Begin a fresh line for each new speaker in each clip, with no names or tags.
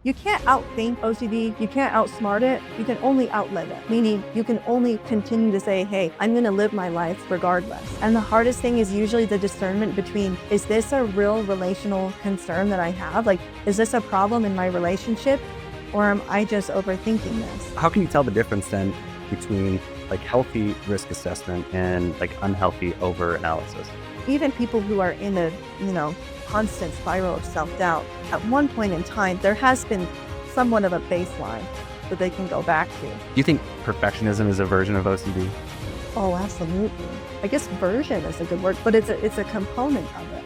You can't outthink OCD, you can't outsmart it, you can only outlive it. Meaning you can only continue to say, hey, I'm gonna live my life regardless. And the hardest thing is usually the discernment between, is this a real relational concern that I have? Like, is this a problem in my relationship? Or am I just overthinking this?
How can you tell the difference then between like healthy risk assessment and like unhealthy overanalysis?
Even people who are in a, constant spiral of self-doubt, at one point in time, there has been somewhat of a baseline that they can go back to.
Do you think perfectionism is a version of OCD?
Oh, absolutely. I guess version is a good word, but it's a component of it.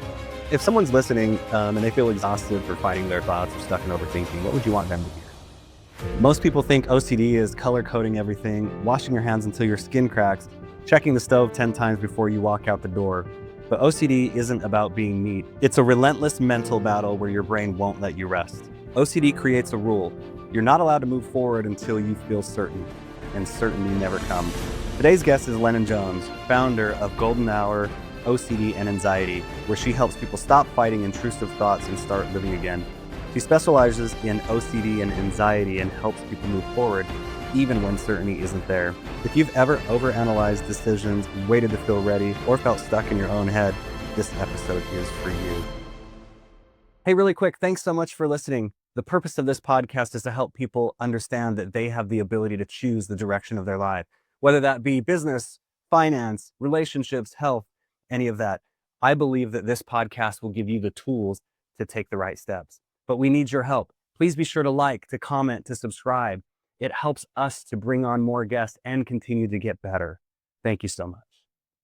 If someone's listening and they feel exhausted for fighting their thoughts or stuck in overthinking, what would you want them to hear? Most people think OCD is color coding everything, washing your hands until your skin cracks, checking the stove 10 times before you walk out the door. But OCD isn't about being neat. It's a relentless mental battle where your brain won't let you rest. OCD creates a rule. You're not allowed to move forward until you feel certain, and certainty never comes. Today's guest is Lennon Jones, founder of Golden Hour, OCD and Anxiety, where she helps people stop fighting intrusive thoughts and start living again. She specializes in OCD and anxiety and helps people move forward even when certainty isn't there. If you've ever overanalyzed decisions, waited to feel ready, or felt stuck in your own head, this episode is for you. Hey, really quick, thanks so much for listening. The purpose of this podcast is to help people understand that they have the ability to choose the direction of their life, whether that be business, finance, relationships, health, any of that. I believe that this podcast will give you the tools to take the right steps. But we need your help. Please be sure to like, to comment, to subscribe. It helps us to bring on more guests and continue to get better. Thank you so much.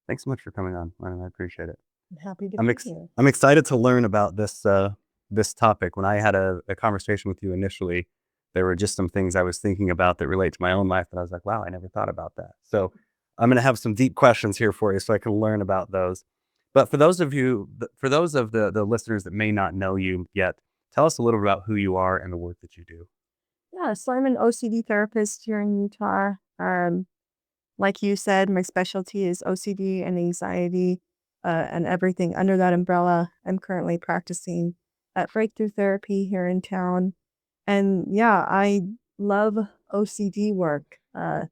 Thanks so much for coming on, Lennon. I appreciate it.
I'm happy to be here.
I'm excited to learn about this topic. When I had a conversation with you initially, there were just some things I was thinking about that relate to my own life that I was like, wow, I never thought about that. So I'm going to have some deep questions here for you so I can learn about those. But for those of the listeners that may not know you yet, tell us a little about who you are and the work that you do.
Yeah, so I'm an OCD therapist here in Utah. Like you said, my specialty is OCD and anxiety, and everything under that umbrella. I'm currently practicing at Breakthrough Therapy here in town. And yeah, I love OCD work. I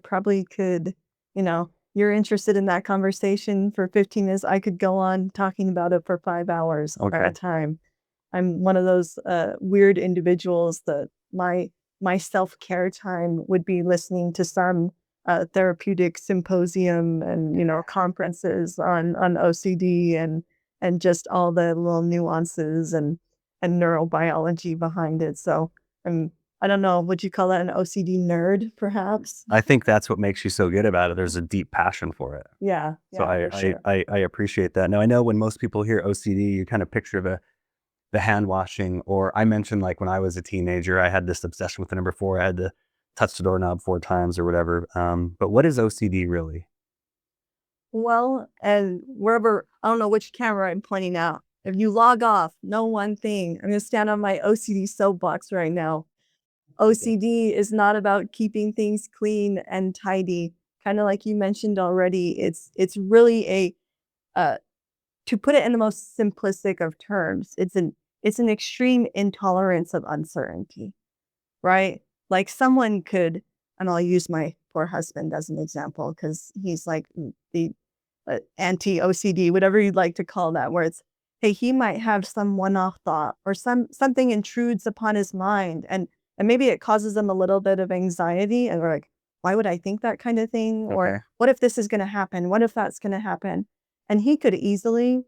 probably could, you're interested in that conversation for 15 minutes. I could go on talking about it for 5 hours at a time. I'm one of those weird individuals that my self-care time would be listening to some therapeutic symposium and conferences on OCD and just all the little nuances and neurobiology behind it. So I don't know, would you call that an OCD nerd, perhaps?
I think that's what makes you so good about it. There's a deep passion for it.
Yeah,
So
for sure.
I appreciate that. Now, I know when most people hear OCD, you kind of picture the hand washing, or I mentioned like when I was a teenager, I had this obsession with the number 4. I had to touch the doorknob 4 times or whatever. But what is OCD really?
Well, and wherever, I don't know which camera I'm pointing out. If you log off, know one thing. I'm going to stand on my OCD soapbox right now. OCD is not about keeping things clean and tidy. Kind of like you mentioned already, it's really to put it in the most simplistic of terms, it's an extreme intolerance of uncertainty, right? Like someone could, and I'll use my poor husband as an example because he's like the anti-OCD, whatever you'd like to call that, where it's, hey, he might have some one-off thought or something intrudes upon his mind and maybe it causes them a little bit of anxiety and we're like, why would I think that kind of thing?
Okay.
Or what if this is going to happen? What if that's going to happen? And he could easily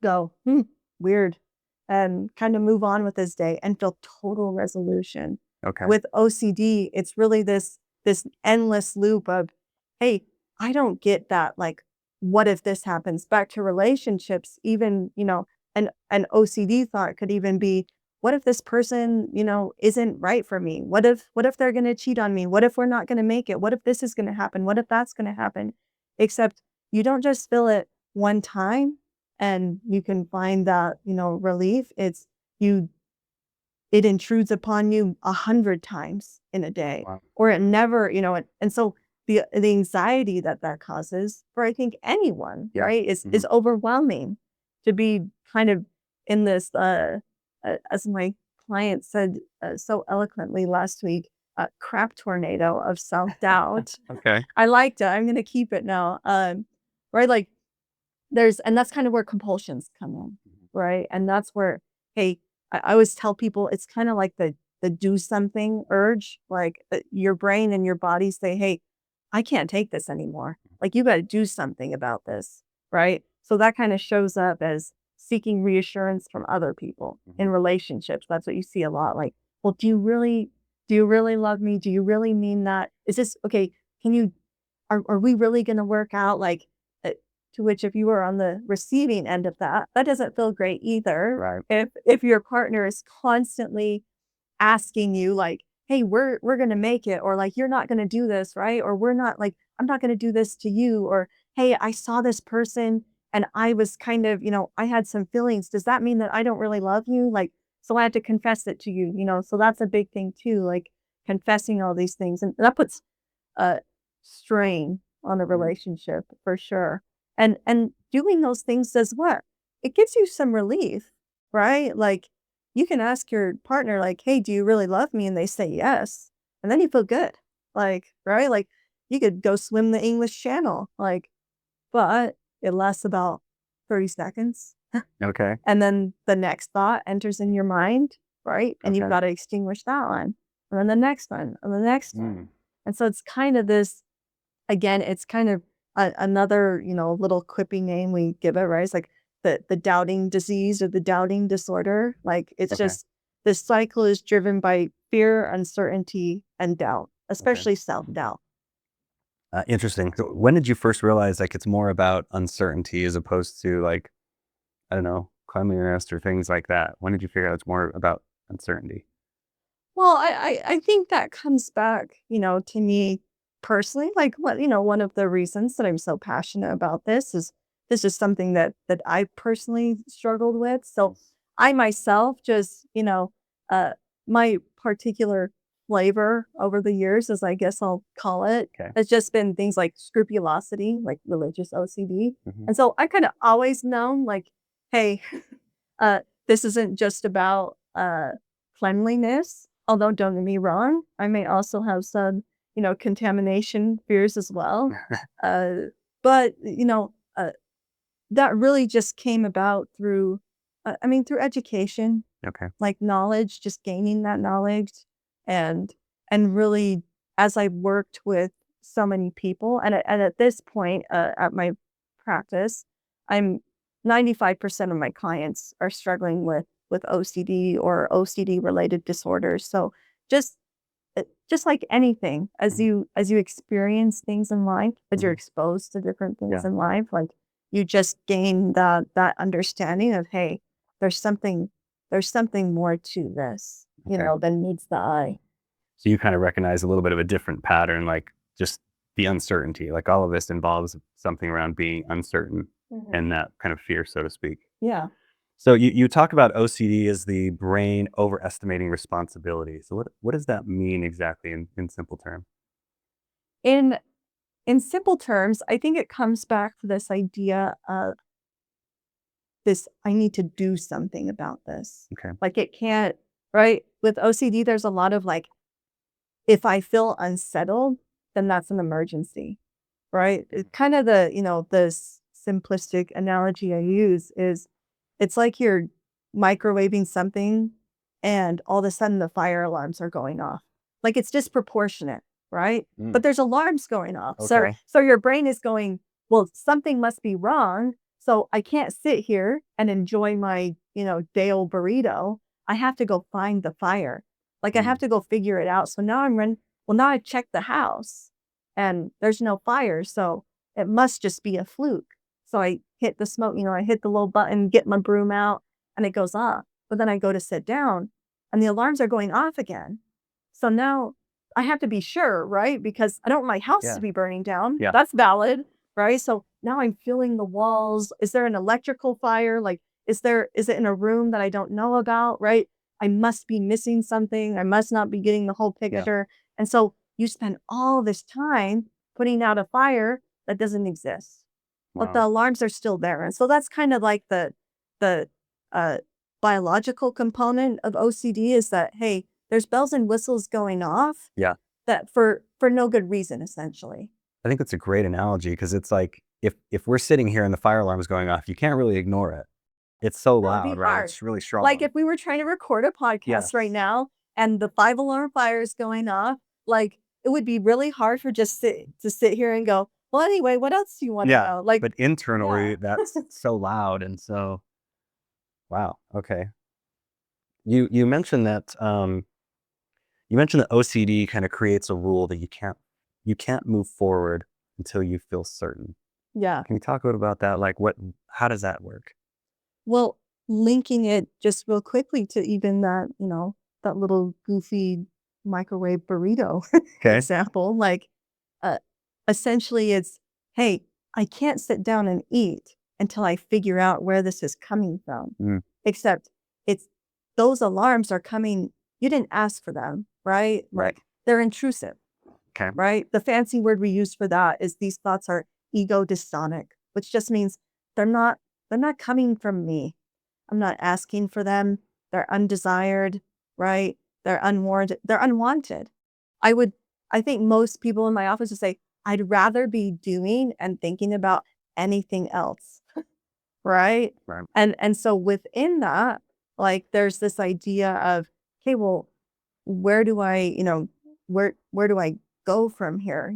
go, weird, and kind of move on with his day and feel total resolution.
Okay.
With OCD, it's really this endless loop of, hey, I don't get that. Like, what if this happens? Back to relationships, even, an OCD thought could even be, what if this person, isn't right for me? What if they're going to cheat on me? What if we're not going to make it? What if this is going to happen? What if that's going to happen? Except you don't just feel it one time and you can find that, relief. It intrudes upon you 100 times in a day.
Wow.
Or it never, and so the anxiety that causes for, I think, anyone, right, is overwhelming to be kind of in this, as my client said so eloquently last week, crap tornado of self-doubt.
Okay.
I liked it. I'm going to keep it now. Right. Like and that's kind of where compulsions come in. Right. And that's where, hey, I always tell people it's kind of like the do something urge, like your brain and your body say, hey, I can't take this anymore. Like you got to do something about this. Right. So that kind of shows up as seeking reassurance from other people in relationships. That's what you see a lot. Like, well, do you really love me? Do you really mean that? Is this okay? Can you are we really gonna work out? Like, to which if you were on the receiving end of that, that doesn't feel great either.
Right.
If your partner is constantly asking you like, "Hey, we're gonna make it," or like, "You're not gonna do this, right?" Or "We're not like, I'm not gonna do this to you," or "Hey, I saw this person and I was kind of, I had some feelings. Does that mean that I don't really love you?" Like, so I had to confess it to you, So that's a big thing too, like confessing all these things, and that puts a strain on a relationship for sure. And doing those things does what? It gives you some relief, right? Like you can ask your partner, like, hey, do you really love me? And they say yes. And then you feel good. Like, right? Like you could go swim the English Channel. Like, but it lasts about 30 seconds.
Okay.
And then the next thought enters in your mind, right? And you've
Okay.
got to extinguish that one. And then the next one, and the next one. And so it's kind of this, again, it's kind of another, little quippy name we give it, right? It's like the doubting disease or the doubting disorder. Like it's
Okay.
just this cycle is driven by fear, uncertainty, and doubt,
Okay.
especially self-doubt.
Interesting. So when did you first realize like it's more about uncertainty as opposed to like, I don't know, cleanliness or things like that? When did you figure out it's more about uncertainty?
Well, I think that comes back, to me personally. Like what, one of the reasons that I'm so passionate about this is something that I personally struggled with. So I myself just, my particular flavor over the years, as I guess I'll call it,
Okay.
has just been things like scrupulosity, like religious OCD.
Mhm.
And so I kind of always known like, hey, this isn't just about cleanliness. Although don't get me wrong, I may also have some, contamination fears as well. Uh, but that really just came about through, through education,
Okay.
like knowledge, just gaining that knowledge, and really as I worked with so many people, and at this point at my practice, I'm 95% of my clients are struggling with OCD or OCD related disorders. So just just like anything,
Mhm.
as you experience things in life, as you're
Mhm.
exposed to different things
Yeah.
in life, like you just gain that understanding of, hey, there's something there's something more to this,
Okay.
than meets the eye.
So you kind of recognize a little bit of a different pattern, like just the uncertainty. Like all of this involves something around being uncertain
Mhm.
and that kind of fear, so to speak.
Yeah.
So you talk about OCD as the brain overestimating responsibility. So what does that mean exactly in simple terms?
In simple terms, I think it comes back to this idea of this, I need to do something about this.
Okay.
Like it can't, right? With OCD, there's a lot of like, if I feel unsettled, then that's an emergency, right? It kind of the simplistic analogy I use is it's like you're microwaving something and all of a sudden the fire alarms are going off. Like it's disproportionate, right?
Mm,
But there's alarms going off.
okay.
So your brain is going, well, something must be wrong. So I can't sit here and enjoy my, day old burrito. I have to go find the fire. Like I have
Mm,
to go figure it out. So now now I checked the house and there's no fire. So it must just be a fluke. So I hit the smoke, I hit the little button, get my broom out, and it goes off. But then I go to sit down and the alarms are going off again. So now I have to be sure, right? Because I don't want my house to
yeah.
be burning down.
Yeah.
That's valid, right? So now I'm feeling the walls. Is there an electrical fire? Like, is it in a room that I don't know about, right? I must be missing something. I must not be getting the whole
Yeah.
picture. And so you spend all this time putting out a fire that doesn't exist, but the
Wow.
alarms are still there. And so that's kind of like the uh biological component of OCD is that, hey, there's bells and whistles going off
Yeah.
that for no good reason, essentially.
I think that's a great analogy because it's like if we're sitting here and the fire alarm is going off, you can't really ignore it. It's so
That would be
loud, right?
hard.
It's really
Like
strong.
if we were trying to record a podcast right
Yes.
now and the 5 alarm fire is going off, like it would be really hard for to sit here and go, well, anyway, what else do you want to
Yeah.
know? Like,
But internally,
yeah.
that's so loud. And so, wow. Okay. You mentioned that OCD kind of creates a rule that you can't move forward until you feel certain.
Yeah.
Can you talk a bit about that? Like how does that work?
Well, linking it just real quickly to even that, that little goofy microwave burrito
Okay.
example, like, uh, essentially it's, hey, I can't sit down and eat until I figure out where this is coming from.
Mm,
Except it's those alarms are coming, you didn't ask for them, right?
right.
Like they're intrusive,
Okay.
right? The fancy word we use for that is these thoughts are ego dystonic, which just means they're not they're not coming from me. I'm not asking for them. They're undesired, right? They're unwarranted. They're unwanted. I would I think most people in my office would say, I'd rather be doing and thinking about anything else, right?
Right.
And so within that, like there's this idea of, okay, well, where do I, where do I go from here,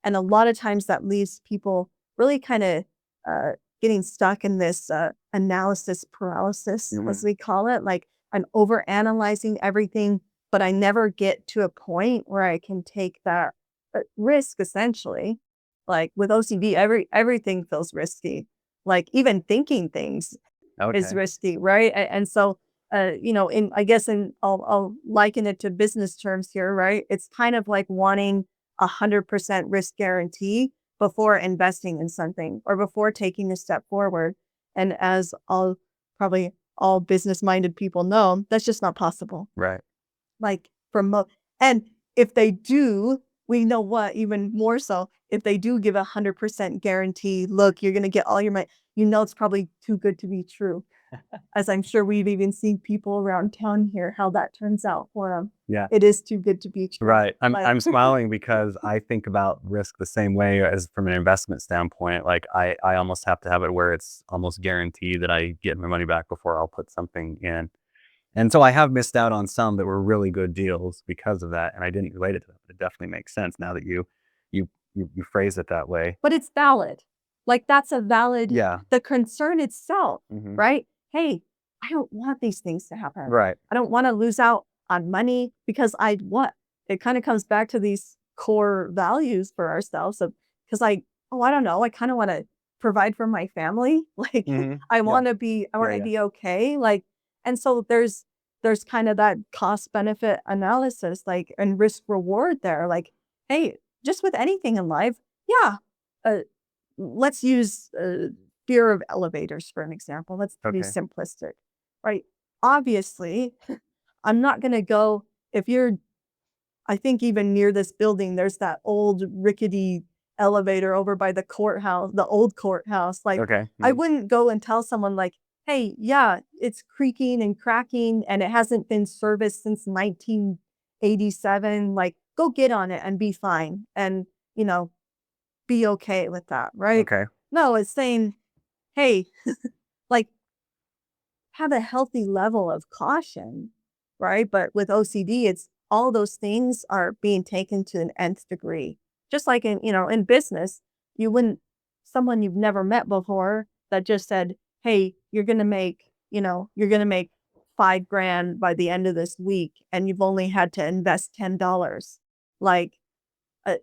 And a lot of times that leaves people really kind of uh, getting stuck in this analysis paralysis, as
Mhm.
we call it. Like I'm over analyzing everything, but I never get to a point where I can take that risk. Essentially, like with OCD, everything feels risky. Like even thinking things is
Okay.
risky, right? And so, in I guess in I'll liken it to business terms here, right? It's kind of like wanting 100% risk guarantee before investing in something or before taking a step forward. And as probably all business minded people know, that's just not possible.
Right.
Like and if they do, we know what, even more so, if they do give 100% guarantee, look, you're gonna get all your money, it's probably too good to be true. As I'm sure we've even seen people around town here, how that turns out for them.
Yeah.
It is too good to be true.
Right. I'm
But
I'm smiling because I think about risk the same way as from an investment standpoint. Like I almost have to have it where it's almost guaranteed that I get my money back before I'll put something in. And so I have missed out on some that were really good deals because of that, and I didn't relate it to that. But it definitely makes sense now that you phrase it that way.
But it's valid. Like, that's a valid
Yeah.
the concern itself,
Mhm.
right? "Hey, I don't want these things to happen.
Right.
I don't wanna lose out on money because I what?" It kinda comes back to these core values for ourselves of 'cause I don't know, I kinda wanna provide for my family. Like,
Mhm.
I
Yeah.
wanna be I
Yeah,
wanna
yeah.
be okay, like and so there's kinda that cost benefit analysis, like, and risk reward there, like, hey, just with anything in life, yeah, uh, let's use, fear of elevators for an example. That's pretty
Okay.
simplistic, right? Obviously, I'm not gonna go if you're I think even near this building, there's that old rickety elevator over by the old courthouse. Like,
Okay.
I
Mhm.
wouldn't go and tell someone like, "Hey, yeah, it's creaking and cracking and it hasn't been serviced since 1987. Like, go get on it and be fine and, you know, be okay with that," right?
Okay.
No, it's saying, "Hey, like, have a healthy level of caution," right? But with OCD, it's all those things are being taken to an nth degree. Just like in business, you wouldn't someone you've never met before that just said, "Hey, you're gonna make 5 grand by the end of this week, and you've only had to invest $10." Like, uh,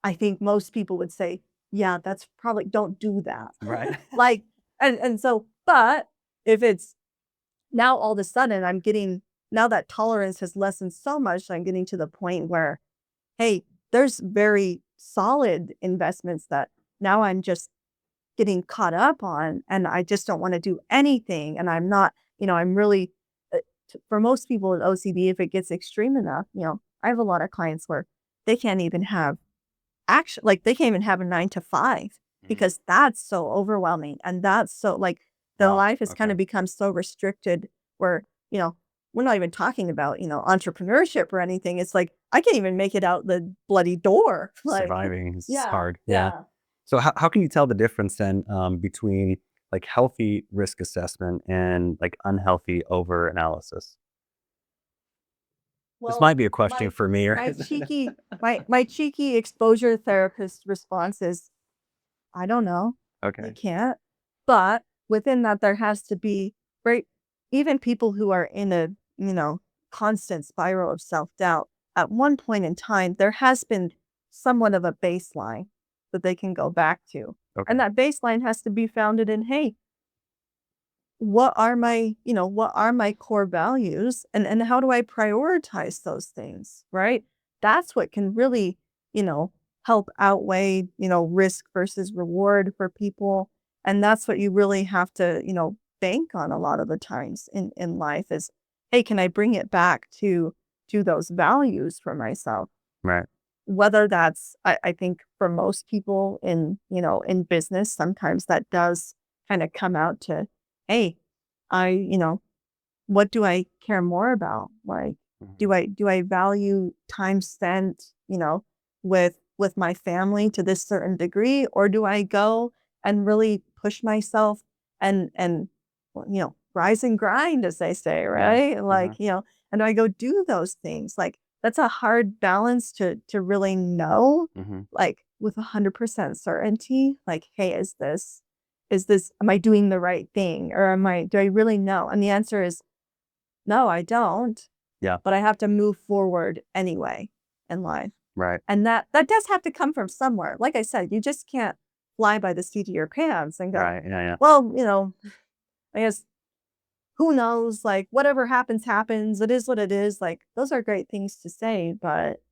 I think most people would say, "Yeah, that's probably don't do that."
Right.
Like, and so, but if it's now all of a sudden now that tolerance has lessened so much, I'm getting to the point where, hey, there's very solid investments that now I'm just getting caught up on and I just don't want to do anything. And I'm not, I'm really, for most people with OCD, if it gets extreme enough, I have a lot of clients where they can't even have they can't even have a 9 to 5
Mhm.
because that's so overwhelming. And that's so like The
Wow.
life has kind of become so restricted where, we're not even talking about, entrepreneurship or anything. It's like, I can't even make it out the bloody door. Like,
Surviving is
yeah,
hard. Yeah.
yeah.
So how can you tell the difference then between like healthy risk assessment and like unhealthy over analysis? This
Well,
might be a question
my
for me,
my
right?
cheeky my cheeky exposure therapist response is, "I don't know. You
Okay.
can't." But within that, there has to be, right, even people who are in a, constant spiral of self-doubt, at one point in time, there has been somewhat of a baseline that they can go back to.
Okay.
And that baseline has to be founded in, "Hey, what are my core values and how do I prioritize those things, right? That's what can really, you know, help outweigh, risk versus reward for people. And that's what you really have to, bank on a lot of the times in life is, hey, can I bring it back to those values for myself?
Right.
Whether that's I think for most people in business, sometimes that does kind of come out to, hey, what do I care more about? Like,
Mhm.
do I value time spent, with my family to this certain degree, or do I go and really push myself and well, rise and grind, as they say,
Yeah.
right?
Uh-huh.
Like, and do I go do those things? Like, that's a hard balance to really know,
Hmm.
like with 100% certainty. Like, hey, is this am I doing the right thing or do I really know? And the answer is no, I don't,
Yeah.
but I have to move forward anyway in life.
Right.
And that does have to come from somewhere. Like I said, you just can't fly by the seat of your pants and go,
Right. Yeah. Yeah.
well, I guess who knows? Like whatever happens, happens. It is what it is. Like those are great things to say, but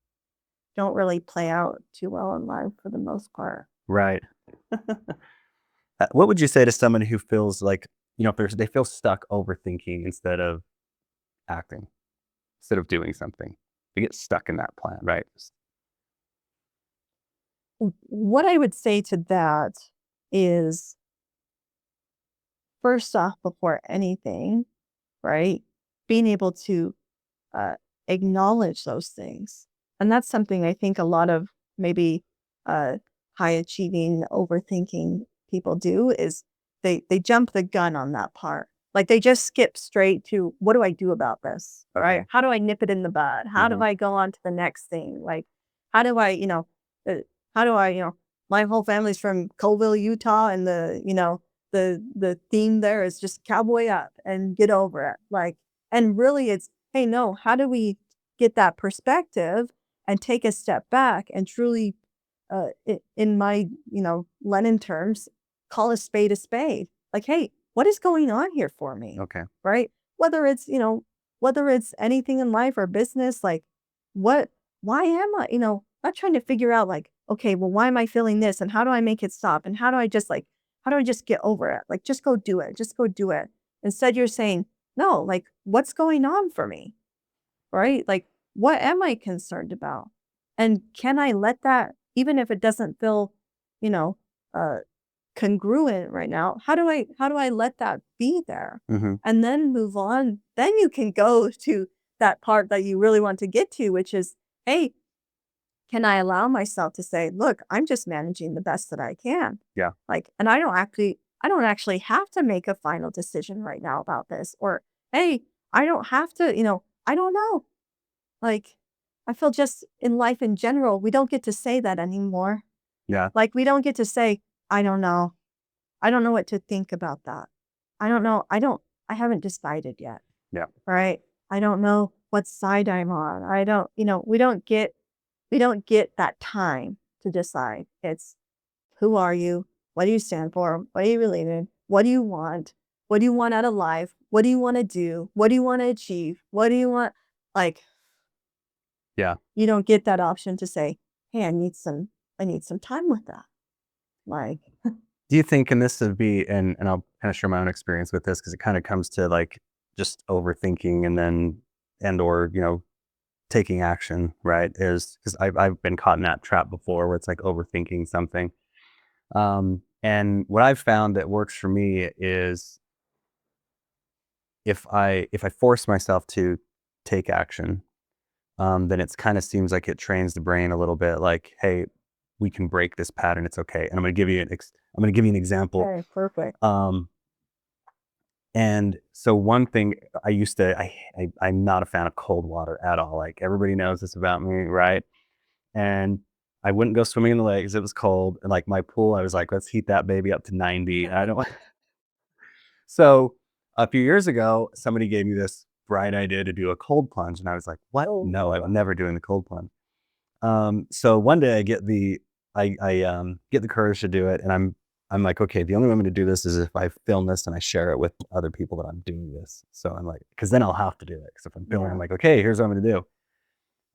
don't really play out too well in life for the most part.
Right. What would you say to someone who feels like, if they feel stuck overthinking instead of acting, instead of doing something? They get stuck in that plan, right?
What I would say to that is first off, before anything, right? Being able to uh, acknowledge those things. And that's something I think a lot of maybe uh, high achieving, overthinking people do is they jump the gun on that part. Like they just skip straight to what do I do about this? Right?
Okay.
How do I nip it in the bud? How do
Hmm.
I go on to the next thing? Like how do I, uh, how do I, my whole family's from Colville, Utah, and the theme there is just cowboy up and get over it. Like, and really it's, hey, no, how do we get that perspective and take a step back and truly, in my, Lennon terms, call a spade a spade. Like, hey, what is going on here for me?
Okay.
Right? Whether it's anything in life or business, like what, why am I, not trying to figure out like, okay, well, why am I feeling this? And how do I make it stop? And how do I just get over it? Like, just go do it. Just go do it. Instead, you're saying, no, like, what's going on for me? Right? Like, what am I concerned about? And can I let that, even if it doesn't feel, you know, uh, congruent right now, how do I let that be there?
Hmm.
And then move on. Then you can go to that part that you really want to get to, which is, hey, can I allow myself to say, look, I'm just managing the best that I can.
Yeah.
Like, and I don't actually have to make a final decision right now about this. Or, hey, I don't have to, I don't know. Like, I feel just in life in general, we don't get to say that anymore.
Yeah.
Like, we don't get to say, I don't know. I don't know what to think about that. I don't know. I haven't decided yet.
Yeah.
Right. I don't know what side I'm on. I don't, we don't get that time to decide. It's who are you? What do you stand for? What are you related? What do you want? What do you want out of life? What do you want to do? What do you want to achieve? What do you want? Like,
Yeah.
you don't get that option to say, hey, I need some time with that. Like,
Do you think, and this would be, and I'll kind of share my own experience with this because it kind of comes to like just overthinking and then, or, taking action, right? Is because I've been caught in that trap before where it's like overthinking something. And what I've found that works for me is if I force myself to take action, then it's kind of seems like it trains the brain a little bit. Like, hey, we can break this pattern. It's okay. And I'm going to give you an example.
Okay, perfect.
And so one thing I used to, I'm not a fan of cold water at all. Like everybody knows this about me, right? And I wouldn't go swimming in the lake because it was cold. And like my pool, I was like, let's heat that baby up to 90. I don't. So a few years ago, somebody gave me this bright idea to do a cold plunge, and I was like, what?
Oh,
No, I'm never doing the cold plunge. So one day I get get the courage to do it, and I'm like, okay, the only way I'm going to do this is if I film this and I share it with other people that I'm doing this. So I'm like, because then I'll have to do it. Because if I'm filming, I'm like, okay, here's what I'm going to do.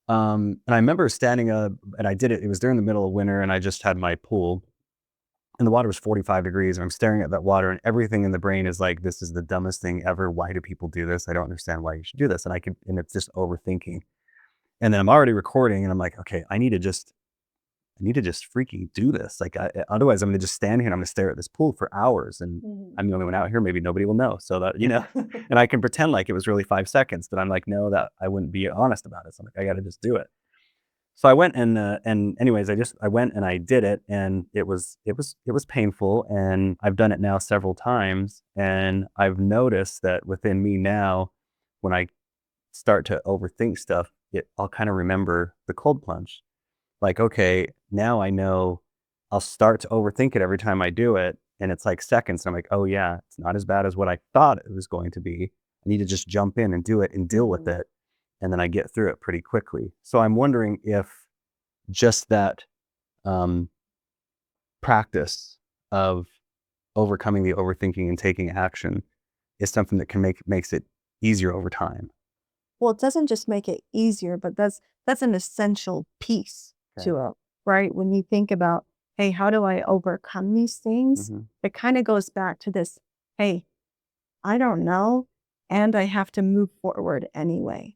And I remember standing up, and I did it. It was during the middle of winter, and I just had my pool, and the water was 45 degrees, and I'm staring at that water, and everything in the brain is like, this is the dumbest thing ever. Why do people do this? I don't understand why you should do this. And it's just overthinking. And then I'm already recording, and I'm like, okay, I need to just freaking do this. Like, otherwise, I'm going to just stand here and I'm going to stare at this pool for hours. And I'm the only one out here. Maybe nobody will know. So that, and I can pretend like it was really 5 seconds, but I'm like, no, that I wouldn't be honest about it. So I'm like, I got to just do it. So I went and anyways, I went and I did it, and it was painful. And I've done it now several times. And I've noticed that within me now, when I start to overthink stuff, I'll kind of remember the cold plunge. Like, okay, now I know I'll start to overthink it every time I do it. And it's like seconds. And I'm like, oh yeah, it's not as bad as what I thought it was going to be. I need to just jump in and do it and deal with it. And then I get through it pretty quickly. So I'm wondering if just that practice of overcoming the overthinking and taking action is something that makes it easier over time.
Well, it doesn't just make it easier, but that's an essential piece to it, right? When you think about, hey, how do I overcome these things? It kind of goes back to this, hey, I don't know, and I have to move forward anyway,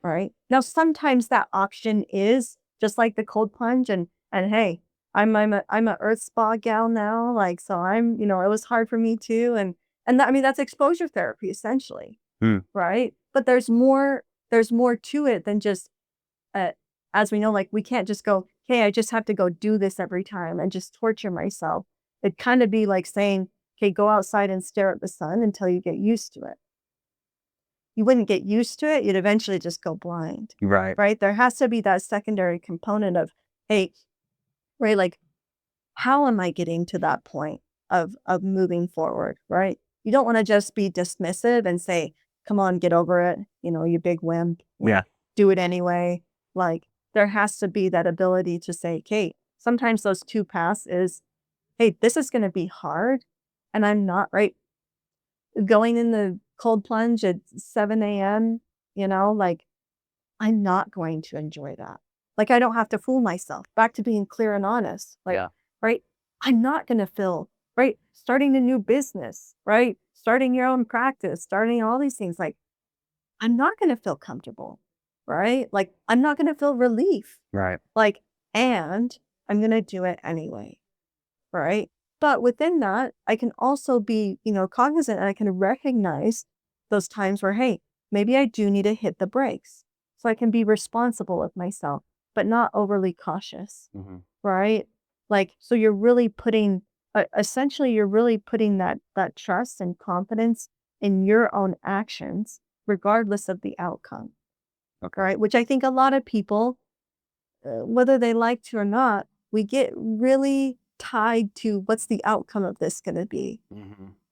right? Now, sometimes that option is just like the cold plunge, and hey, I'm a earth spa gal now, like so I'm it was hard for me too, and that, I mean that's exposure therapy essentially, right? But there's more to it than just as we know, like we can't just go, hey, I just have to go do this every time and just torture myself. It'd kind of be like saying, okay, go outside and stare at the sun until you get used to it. You wouldn't get used to it. You'd eventually just go blind,
Right.
right? There has to be that secondary component of, hey, right, like, how am I getting to that point of moving forward, right? You don't want to just be dismissive and say, come on, get over it, you big wimp.
Yeah.
Do it anyway. Like, there has to be that ability to say, okay, sometimes those two paths is, hey, this is going to be hard. And I'm not right. Going in the cold plunge at 7 a.m., like, I'm not going to enjoy that. Like, I don't have to fool myself. Back to being clear and honest. Like, right? I'm not going to feel, right? Starting a new business, right? Starting your own practice, starting all these things. Like, I'm not going to feel comfortable, right? Like, I'm not going to feel relief.
Right.
Like, and I'm going to do it anyway, right? But within that, I can also be, cognizant, and I can recognize those times where, hey, maybe I do need to hit the brakes. So I can be responsible with myself, but not overly cautious, right? Like, so you're really putting, essentially, you're really putting that trust and confidence in your own actions, regardless of the outcome, right? Which I think a lot of people, whether they like to or not, we get really tied to what's the outcome of this going to be.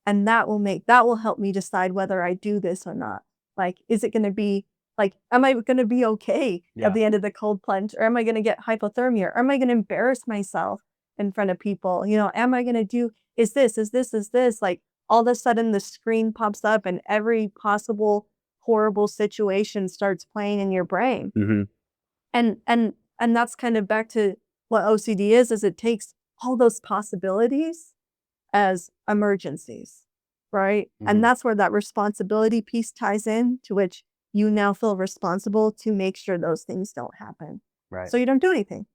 And that will help me decide whether I do this or not. Like, is it going to be like, am I going to be okay at the end of the cold plunge, or am I going to get hypothermia? Or am I going to embarrass myself in front of people? Am I going to do, is this like all of a sudden the screen pops up and every possible horrible situation starts playing in your brain. And that's kind of back to what OCD is it takes all those possibilities as emergencies, right? And that's where that responsibility piece ties in, to which you now feel responsible to make sure those things don't happen.
Right.
So you don't do anything.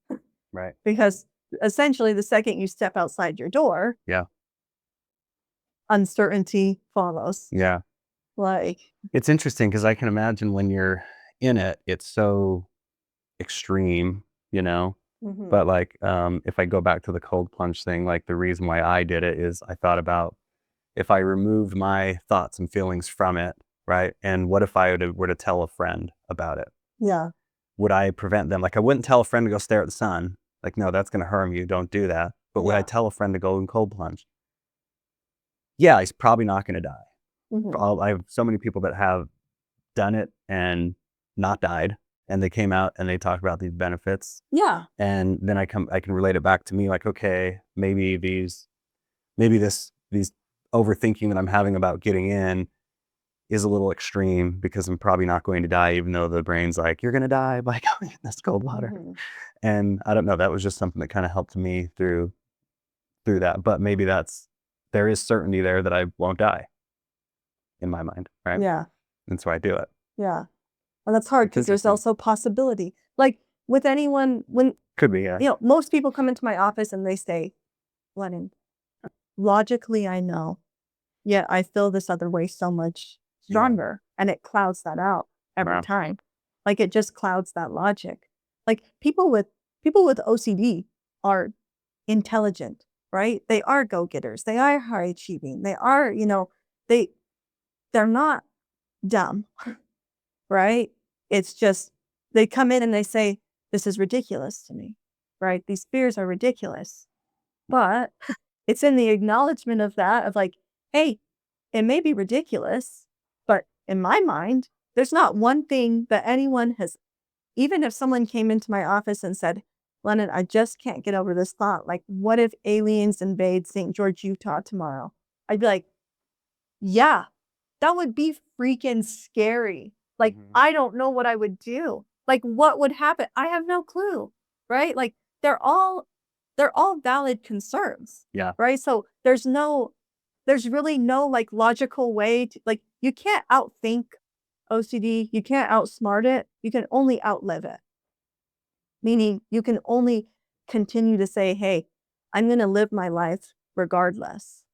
Right.
Because essentially the second you step outside your door, uncertainty follows.
Yeah.
Like,
It's interesting because I can imagine when you're in it, it's so extreme, you know?
mhm.
But like, if I go back to the cold plunge thing, like the reason why I did it is I thought about if I removed my thoughts and feelings from it, right? And what if I were to tell a friend about it?
Yeah.
Would I prevent them? Like, I wouldn't tell a friend to go stare at the sun. Like, no, that's going to harm you. Don't do that. But would I
Yeah.
tell a friend to go in cold plunge? Yeah, he's probably not going to die.
Mhm.
I have so many people that have done it and not died, and they came out and they talked about these benefits.
Yeah.
And then I can relate it back to me, like, okay, maybe these overthinking that I'm having about getting in is a little extreme because I'm probably not going to die, even though the brain's like, you're going to die by going in this cold water.
Mhm.
And I don't know, that was just something that kind of helped me through that. But maybe there is certainty there that I won't die in my mind, right?
Yeah.
And so I do it.
Yeah. And that's hard
It's
because there's
interesting.
also possibility. Like with anyone, when,
Could be, yeah.
most people come into my office and they say, Lennon, logically, I know, yet I feel this other way so much
Yeah.
stronger. And it clouds that out every
Wow.
time. Like it just clouds that logic. Like people with OCD are intelligent, right? They are go-getters. They are high achieving. They are, they they're not dumb, right? It's just they come in and they say, this is ridiculous to me, right? These fears are ridiculous. But it's in the acknowledgement of that, of like, hey, it may be ridiculous, but in my mind, there's not one thing that anyone has, even if someone came into my office and said, Lennon, I just can't get over this thought. Like, what if aliens invade St. George, Utah tomorrow? I'd be like, yeah, that would be freaking scary. Like,
Mhm.
I don't know what I would do. Like, what would happen? I have no clue, right? Like, they're all valid concerns,
Yeah.
right? So there's really no like logical way to like you can't outthink OCD, you can't outsmart it, you can only outlive it. Meaning you can only continue to say, hey, I'm going to live my life regardless,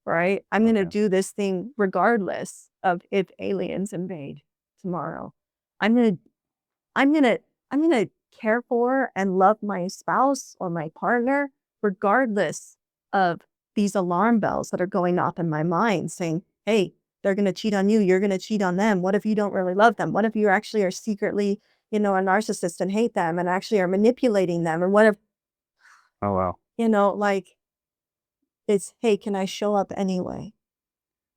right? I'm going to
Okay.
do this thing regardless of if aliens invade tomorrow. I'm going to, I'm going to, I'm going to care for and love my spouse or my partner regardless of these alarm bells that are going off in my mind saying, hey, they're going to cheat on you. You're going to cheat on them. What if you don't really love them? What if you actually are secretly a narcissist and hate them and actually are manipulating them? Or what if,
Oh, wow.
like it's, hey, can I show up anyway?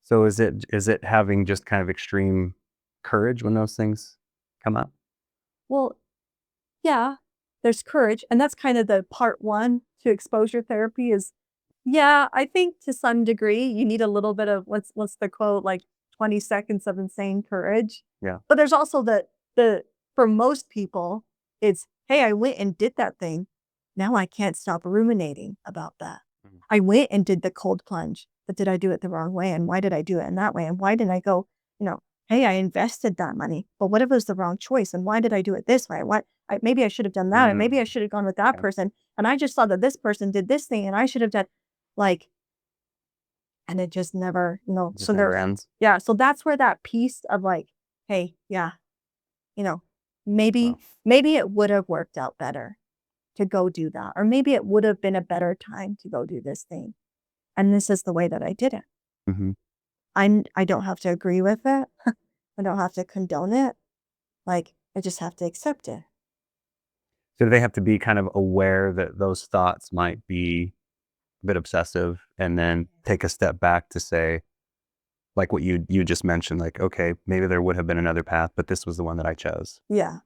So is it having just kind of extreme courage when those things come up?
Well, yeah, there's courage. And that's kind of the part one to exposure therapy is, yeah, I think to some degree you need a little bit of what's the quote, like 20 seconds of insane courage.
Yeah.
But there's also the for most people, it's, hey, I went and did that thing. Now I can't stop ruminating about that.
Mhm.
I went and did the cold plunge, but did I do it the wrong way? And why did I do it in that way? And why didn't I go, hey, I invested that money, but what if it was the wrong choice? And why did I do it this way? Maybe I should have done that. And maybe I should have gone with that
Yeah.
person. And I just saw that this person did this thing and I should have done like, and it just never,
It just
so
never
there,
ends.
yeah. So that's where that piece of like, hey, yeah, you know, maybe,
Wow.
maybe it would have worked out better to go do that. Or maybe it would have been a better time to go do this thing. And this is the way that I did it.
Mhm.
I don't have to agree with it. I don't have to condone it. Like, I just have to accept it.
So do they have to be kind of aware that those thoughts might be a bit obsessive and then take a step back to say, like what you just mentioned, like, okay, maybe there would have been another path, but this was the one that I chose.
Yeah.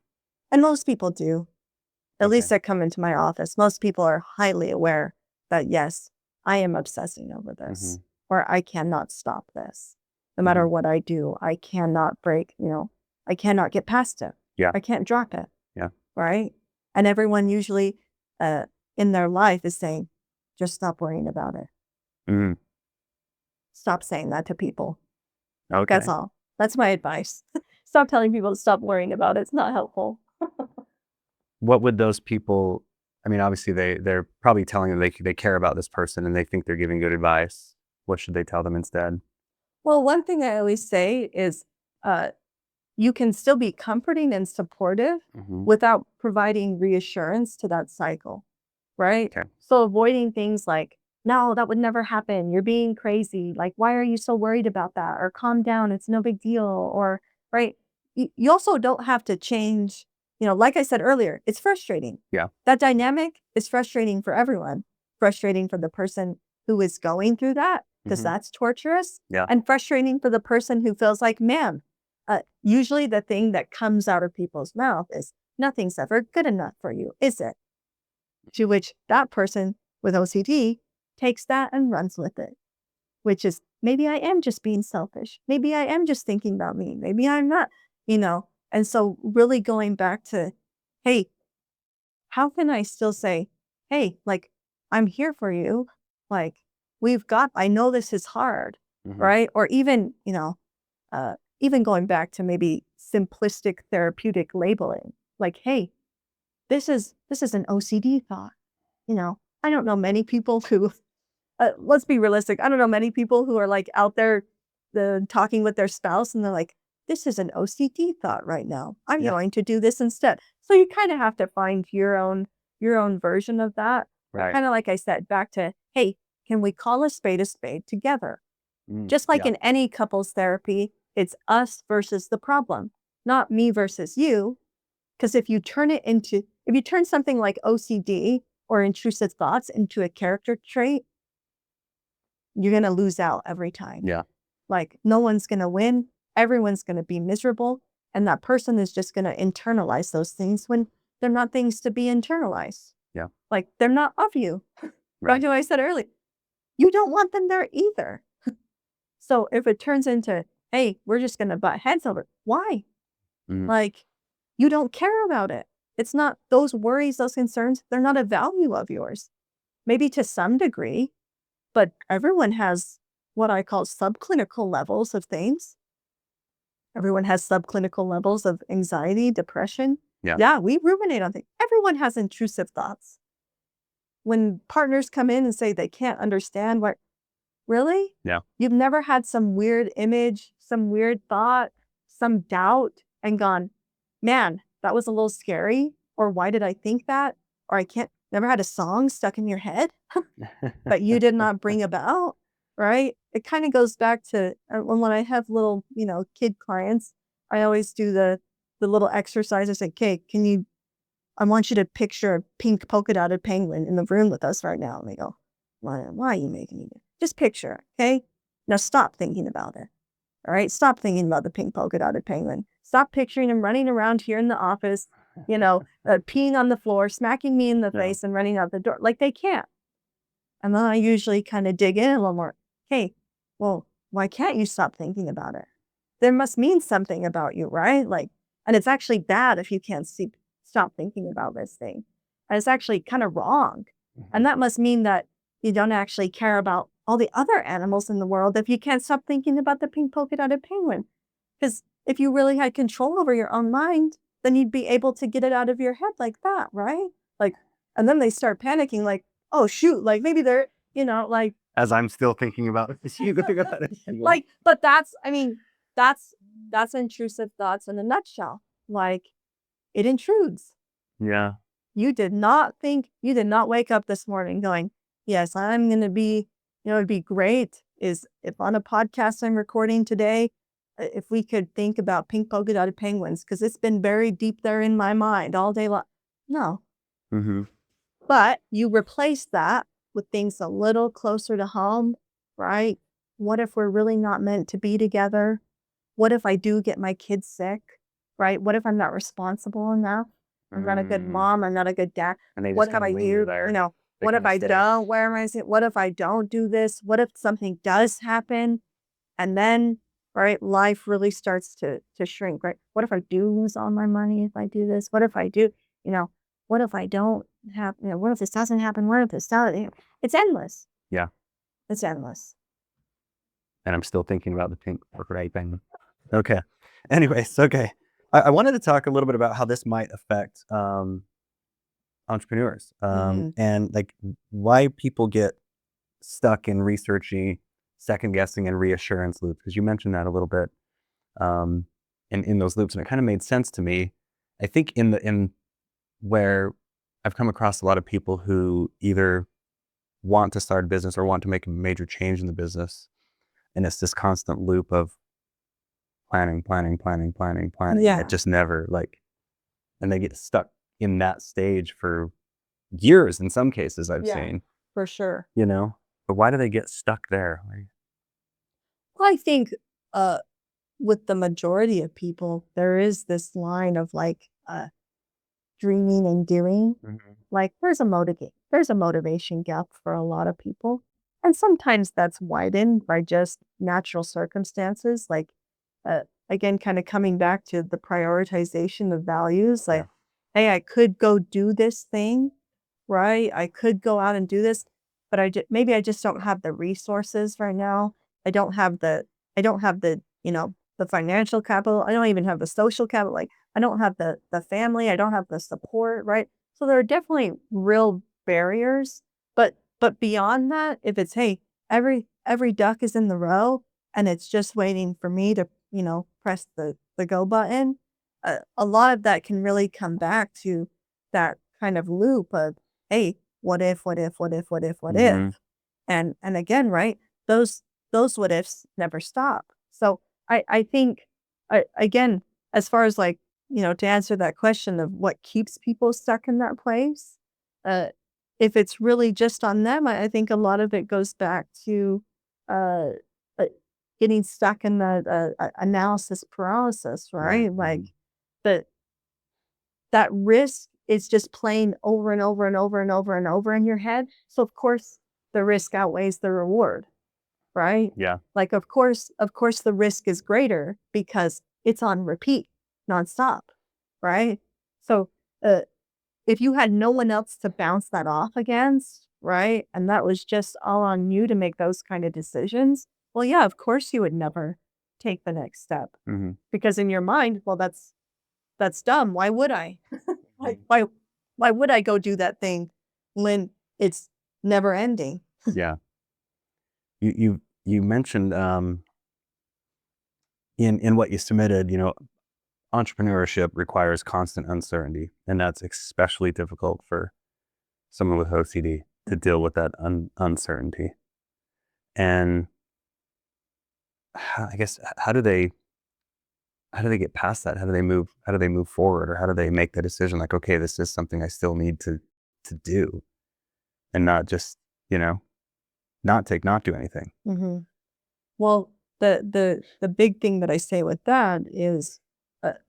And most people do. At
Okay.
least that come into my office. Most people are highly aware that, yes, I am obsessing over this,
Mhm.
or I cannot stop this. No matter
Mhm.
what I do, I cannot break, I cannot get past it.
Yeah.
I can't drop it,
Yeah.
right? And everyone usually uh, in their life is saying, just stop worrying about it.
Mhm.
Stop saying that to people. That's
Okay.
all. That's my advice. Stop telling people to stop worrying about it. It's not helpful.
What would those people, I mean, obviously they're probably telling them they care about this person and they think they're giving good advice. What should they tell them instead?
Well, one thing I always say is you can still be comforting and supportive without providing reassurance to that cycle, right?
Okay.
So avoiding things like, no, that would never happen. You're being crazy. Like, why are you so worried about that? Or calm down. It's no big deal. Or, right. You also don't have to change, like I said earlier, it's frustrating.
Yeah.
That dynamic is frustrating for everyone, frustrating for the person who is going through that, because that's torturous.
Yeah.
And frustrating for the person who feels like, man, usually the thing that comes out of people's mouth is, nothing's ever good enough for you, is it? To which that person with OCD takes that and runs with it, which is, maybe I am just being selfish. Maybe I am just thinking about me. Maybe I'm not, And so really going back to, hey, how can I still say, hey, like, I'm here for you. Like, I know this is hard, right? Or even, even going back to maybe simplistic therapeutic labeling, like, hey, this is an OCD thought. I don't know many people who, let's be realistic. I don't know many people who are like out there talking with their spouse and they're like, this is an OCD thought right now. I'm going to do this instead. So you kind of have to find your own version of that.
Right.
Kind of like I said, back to, hey, can we call a spade together? Just like in any couples therapy, it's us versus the problem, not me versus you. Because if you turn something like OCD or intrusive thoughts into a character trait, you're going to lose out every time.
Yeah.
Like, no one's going to win. Everyone's going to be miserable. And that person is just going to internalize those things when they're not things to be internalized.
Yeah.
Like, they're not of you.
Right.
Back to what I said earlier. You don't want them there either. So if it turns into, hey, we're just going to butt heads over it, why? Like, you don't care about it. It's not those worries, those concerns, they're not a value of yours. Maybe to some degree, but everyone has what I call subclinical levels of things. Everyone has subclinical levels of anxiety, depression. Yeah, we ruminate on things. Everyone has intrusive thoughts. When partners come in and say they can't understand what, really?
Yeah.
You've never had some weird image, some weird thought, some doubt, and gone, man, that was a little scary. Or why did I think that? Or never had a song stuck in your head that you did not bring about, right? It kind of goes back to when I have little, kid clients, I always do the little exercise. I say, okay, I want you to picture a pink polka dotted penguin in the room with us right now. And they go, why are you making me do it? Just picture it, okay? Now stop thinking about it. All right. Stop thinking about the pink polka dotted penguin. Stop picturing him running around here in the office, peeing on the floor, smacking me in the face and running out the door. Like, they can't. And then I usually kind of dig in a little more. Hey, well, why can't you stop thinking about it? There must mean something about you, right? Like, and it's actually bad if you can't stop thinking about this thing. And it's actually kind of wrong. And that must mean that you don't actually care about all the other animals in the world if you can't stop thinking about the pink polka dotted penguin. Because if you really had control over your own mind, then you'd be able to get it out of your head like that, right? Like, and then they start panicking, like, oh shoot, like maybe they're, like,
as I'm still thinking about it.
like, but that's intrusive thoughts in a nutshell. Like, it intrudes.
Yeah.
You did not wake up this morning going, yes, I'm going to be, it'd be great is if on a podcast I'm recording today, if we could think about pink polka dotted penguins, because it's been buried deep there in my mind all day long. No. But you replace that with things a little closer to home, right? What if we're really not meant to be together? What if I do get my kids sick, right? What if I'm not responsible enough? I'm not a good mom. I'm not a good dad.
And they just
What if
kinda
I
leave you
do,
there.
what if I don't wear my, what if I don't do this? What if something does happen? And then, right, life really starts to shrink, right? What if I do lose all my money if I do this? What if I do, what if I don't have, what if this doesn't happen? What if this does? It's endless.
Yeah.
It's endless.
And I'm still thinking about the pink polka dotted penguin. Okay. Anyways, okay. I wanted to talk a little bit about how this might affect entrepreneurs and like why people get stuck in researching second guessing and reassurance loops, because you mentioned that a little bit in those loops, and it kind of made sense to me. I think in where I've come across a lot of people who either want to start a business or want to make a major change in the business, and it's this constant loop of planning.
Yeah.
It just never and they get stuck in that stage for years in some cases I've
Yeah,
seen,
for sure.
But why do they get stuck there?
Well, I think uh, with the majority of people, there is this line of dreaming and doing.
Mhm.
Like there's a motivation gap for a lot of people. And sometimes that's widened by just natural circumstances. Again, kind of coming back to the prioritization of values,
Yeah.
like, hey, I could go do this thing, right? I could go out and do this, but maybe I just don't have the resources right now. I don't have the, the financial capital. I don't even have the social capital. Like I don't have the family. I don't have the support, right? So there are definitely real barriers, but beyond that, if it's, hey, every duck is in the row and it's just waiting for me to, press the go button, a lot of that can really come back to that kind of loop of, hey, what if, what if, what if, what if, what if?
Mhm.
And again, right? Those those what ifs never stop. So I think again, as far as to answer that question of what keeps people stuck in that place, uh, if it's really just on them, I think a lot of it goes back to uh, uh, getting stuck in that analysis paralysis,
Right.
right? Like the that risk is just playing over and over and over and over and over in your head. So of course the risk outweighs the reward, right?
Yeah.
Like of course the risk is greater because it's on repeat nonstop, right? So uh, if you had no one else to bounce that off against, right? And that was just all on you to make those kind of decisions. Well, yeah, of course you would never take the next step
Mhm.
because in your mind, well, that's dumb. Why would I? Why would I go do that thing when it's never ending?
Yeah. You mentioned in what you submitted, entrepreneurship requires constant uncertainty, and that's especially difficult for someone with OCD to deal with that uncertainty. And I guess how do they get past that? How do they move forward, or how do they make the decision like, okay, this is something I still need to do, and not just, you know, not do anything.
hmm Well, the big thing that I say with that is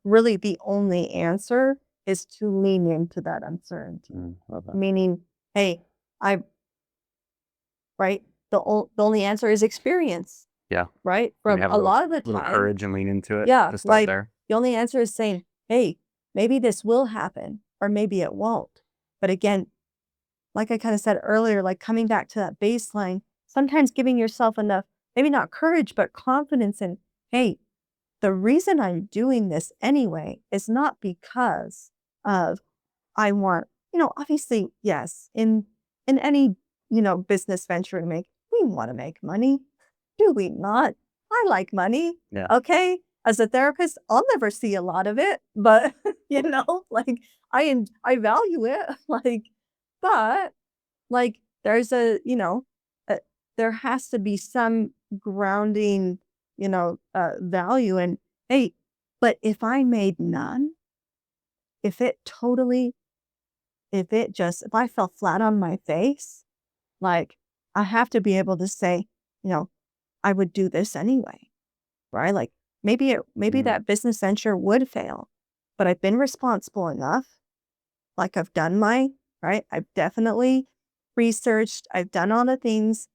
really the only answer is to lean into that uncertainty.
Love that.
Meaning, hey, I right. The only answer is experience,
Yeah.
right?
Maybe
From
have a
a lot of the
little
time,
courage and lean into it
yeah,
to start
like
there.
the only answer is saying, hey, maybe this will happen or maybe it won't. But again, like I kind of said earlier, like coming back to that baseline, sometimes giving yourself enough, maybe not courage, but confidence in, hey, the reason I'm doing this anyway is not because of I want, obviously, yes, in any, business venture to make, we want to make money. Do we not? I like money.
Yeah.
Okay. As a therapist, I'll never see a lot of it, but I value it. But there's uh, there has to be some grounding, value. And hey, but if I made none, if it totally, if I fell flat on my face, like I have to be able to say, you know, I would do this anyway, right? Like maybe
Mm.
that business venture would fail, but I've been responsible enough. Like I've done right? I've definitely researched, I've done all the things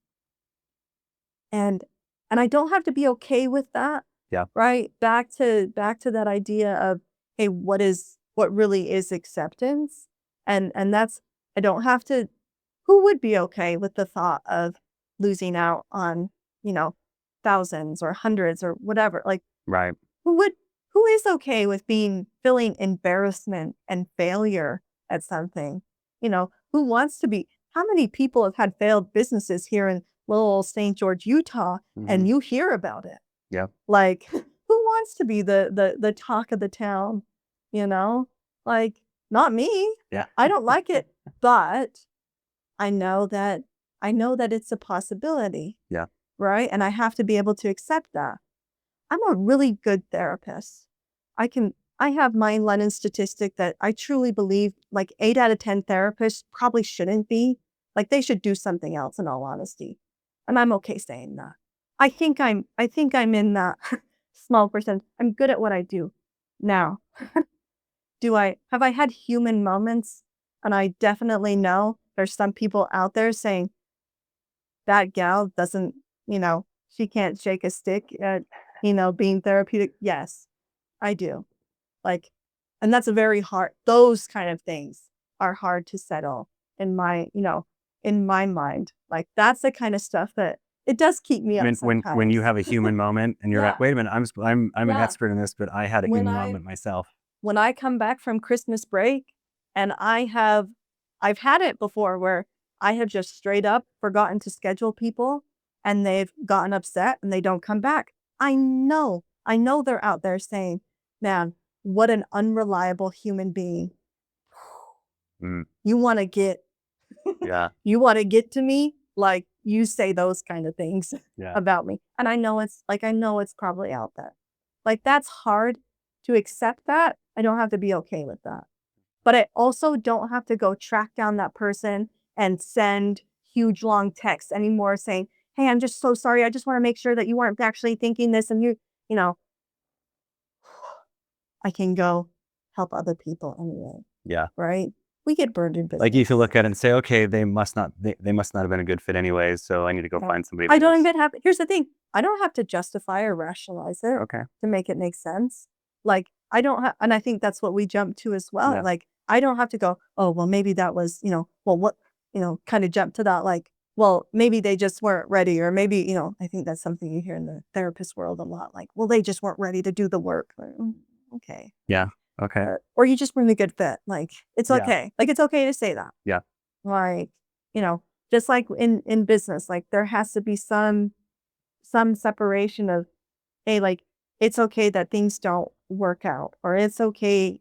and I don't have to be okay with that,
Yeah.
right? Back to that idea of, hey, what really is acceptance? And that's I don't have to who would be okay with the thought of losing out on, you know, thousands or hundreds or whatever? Like
Right.
who would who is okay with feeling embarrassment and failure at something? Who wants to be how many people have had failed businesses here and little St. George, Utah, and you hear about it.
Yeah.
Like, who wants to be the talk of the town? You know, like, not me.
Yeah.
I don't like it, but I know that it's a possibility.
Yeah.
Right? And I have to be able to accept that. I'm a really good therapist. I have my Lennon statistic that I truly believe like 8 out of 10 therapists probably shouldn't be. Like they should do something else in all honesty. And I'm okay saying that. I think I'm in that small percent. I'm good at what I do. Now, have I had human moments? And I definitely know there's some people out there saying that gal doesn't, she can't shake a stick at, being therapeutic. Yes, I do. Like, and that's a very hard, those kind of things are hard to settle in my mind. Like, that's the kind of stuff that it does keep me up
When you
sometimes.
have a human moment and you're
Yeah.
like, wait a minute, I'm an
Yeah.
expert in this, but I had a
When
human
I
moment myself.
when I come back from Christmas break and I've had it before where I have just straight up forgotten to schedule people and they've gotten upset and they don't come back. I know they're out there saying, man, what an unreliable human being.
Mm,
You want to get,
yeah.
you want to get to me? Like you say those kind of things
Yeah.
about me. And I know it's probably out there. Like that's hard to accept that. I don't have to be okay with that. But I also don't have to go track down that person and send huge long texts anymore saying, "Hey, I'm just so sorry. I just want to make sure that you weren't actually thinking this and you know, I can go help other people anyway."
Yeah.
Right? We get burned in business.
Like you can look at it and say, okay, they must not have been a good fit anyways. So I need to go find somebody.
I don't even have, here's the thing. I don't have to justify or rationalize it
Okay.
to make it make sense. Like I don't have, and I think that's what we jump to as well.
Yeah.
Like I don't have to go, oh, well, maybe that was, well, what, kind of jump to that. Like, well, maybe they just weren't ready. Or maybe, I think that's something you hear in the therapist world a lot. Like, well, they just weren't ready to do the work. Like, okay.
Yeah. Okay.
Or you just weren't a good fit. Like, it's
Yeah.
okay. Like, it's okay to say that.
Yeah.
Like, just like in business, like there has to be some separation of, hey, like it's okay that things don't work out, or it's okay,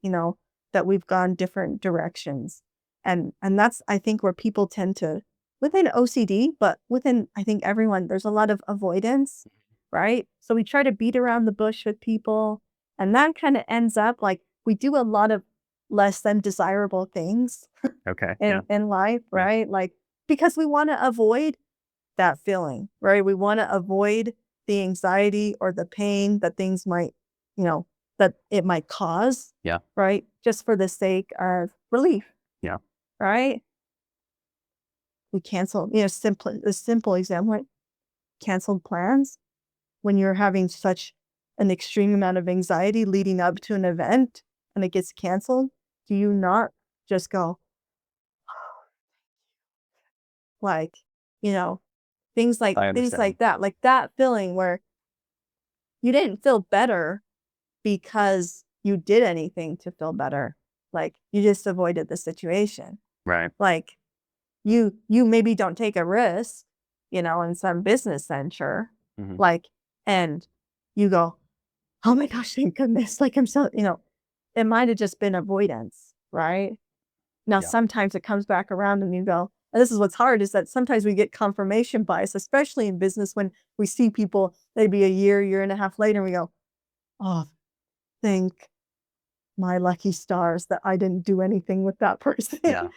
that we've gone different directions. And that's I think where people tend to within OCD, but within I think everyone, there's a lot of avoidance, right? So we try to beat around the bush with people, and that kind of ends up like we do a lot of less than desirable things
Okay.
in life,
Yeah.
right? Like because we want to avoid that feeling, right? We want to avoid the anxiety or the pain that things might, that it might cause.
Yeah.
Right? Just for the sake of relief.
Yeah.
Right? We cancel, a simple example, like canceled plans when you're having such an extreme amount of anxiety leading up to an event and it gets canceled. Do you not just go, like, you know,
I
things
understand.
like that. Like that feeling where you didn't feel better because you did anything to feel better. Like you just avoided the situation.
Right.
Like you maybe don't take a risk, in some business venture.
Mhm.
Like and you go, "Oh my gosh, thank goodness." Like I'm so, it might have just been avoidance, right? Now,
Yeah.
sometimes it comes back around and you go, and this is what's hard is that sometimes we get confirmation bias, especially in business when we see people maybe a year and a half later, and we go, oh, thank my lucky stars that I didn't do anything with that person,
Yeah.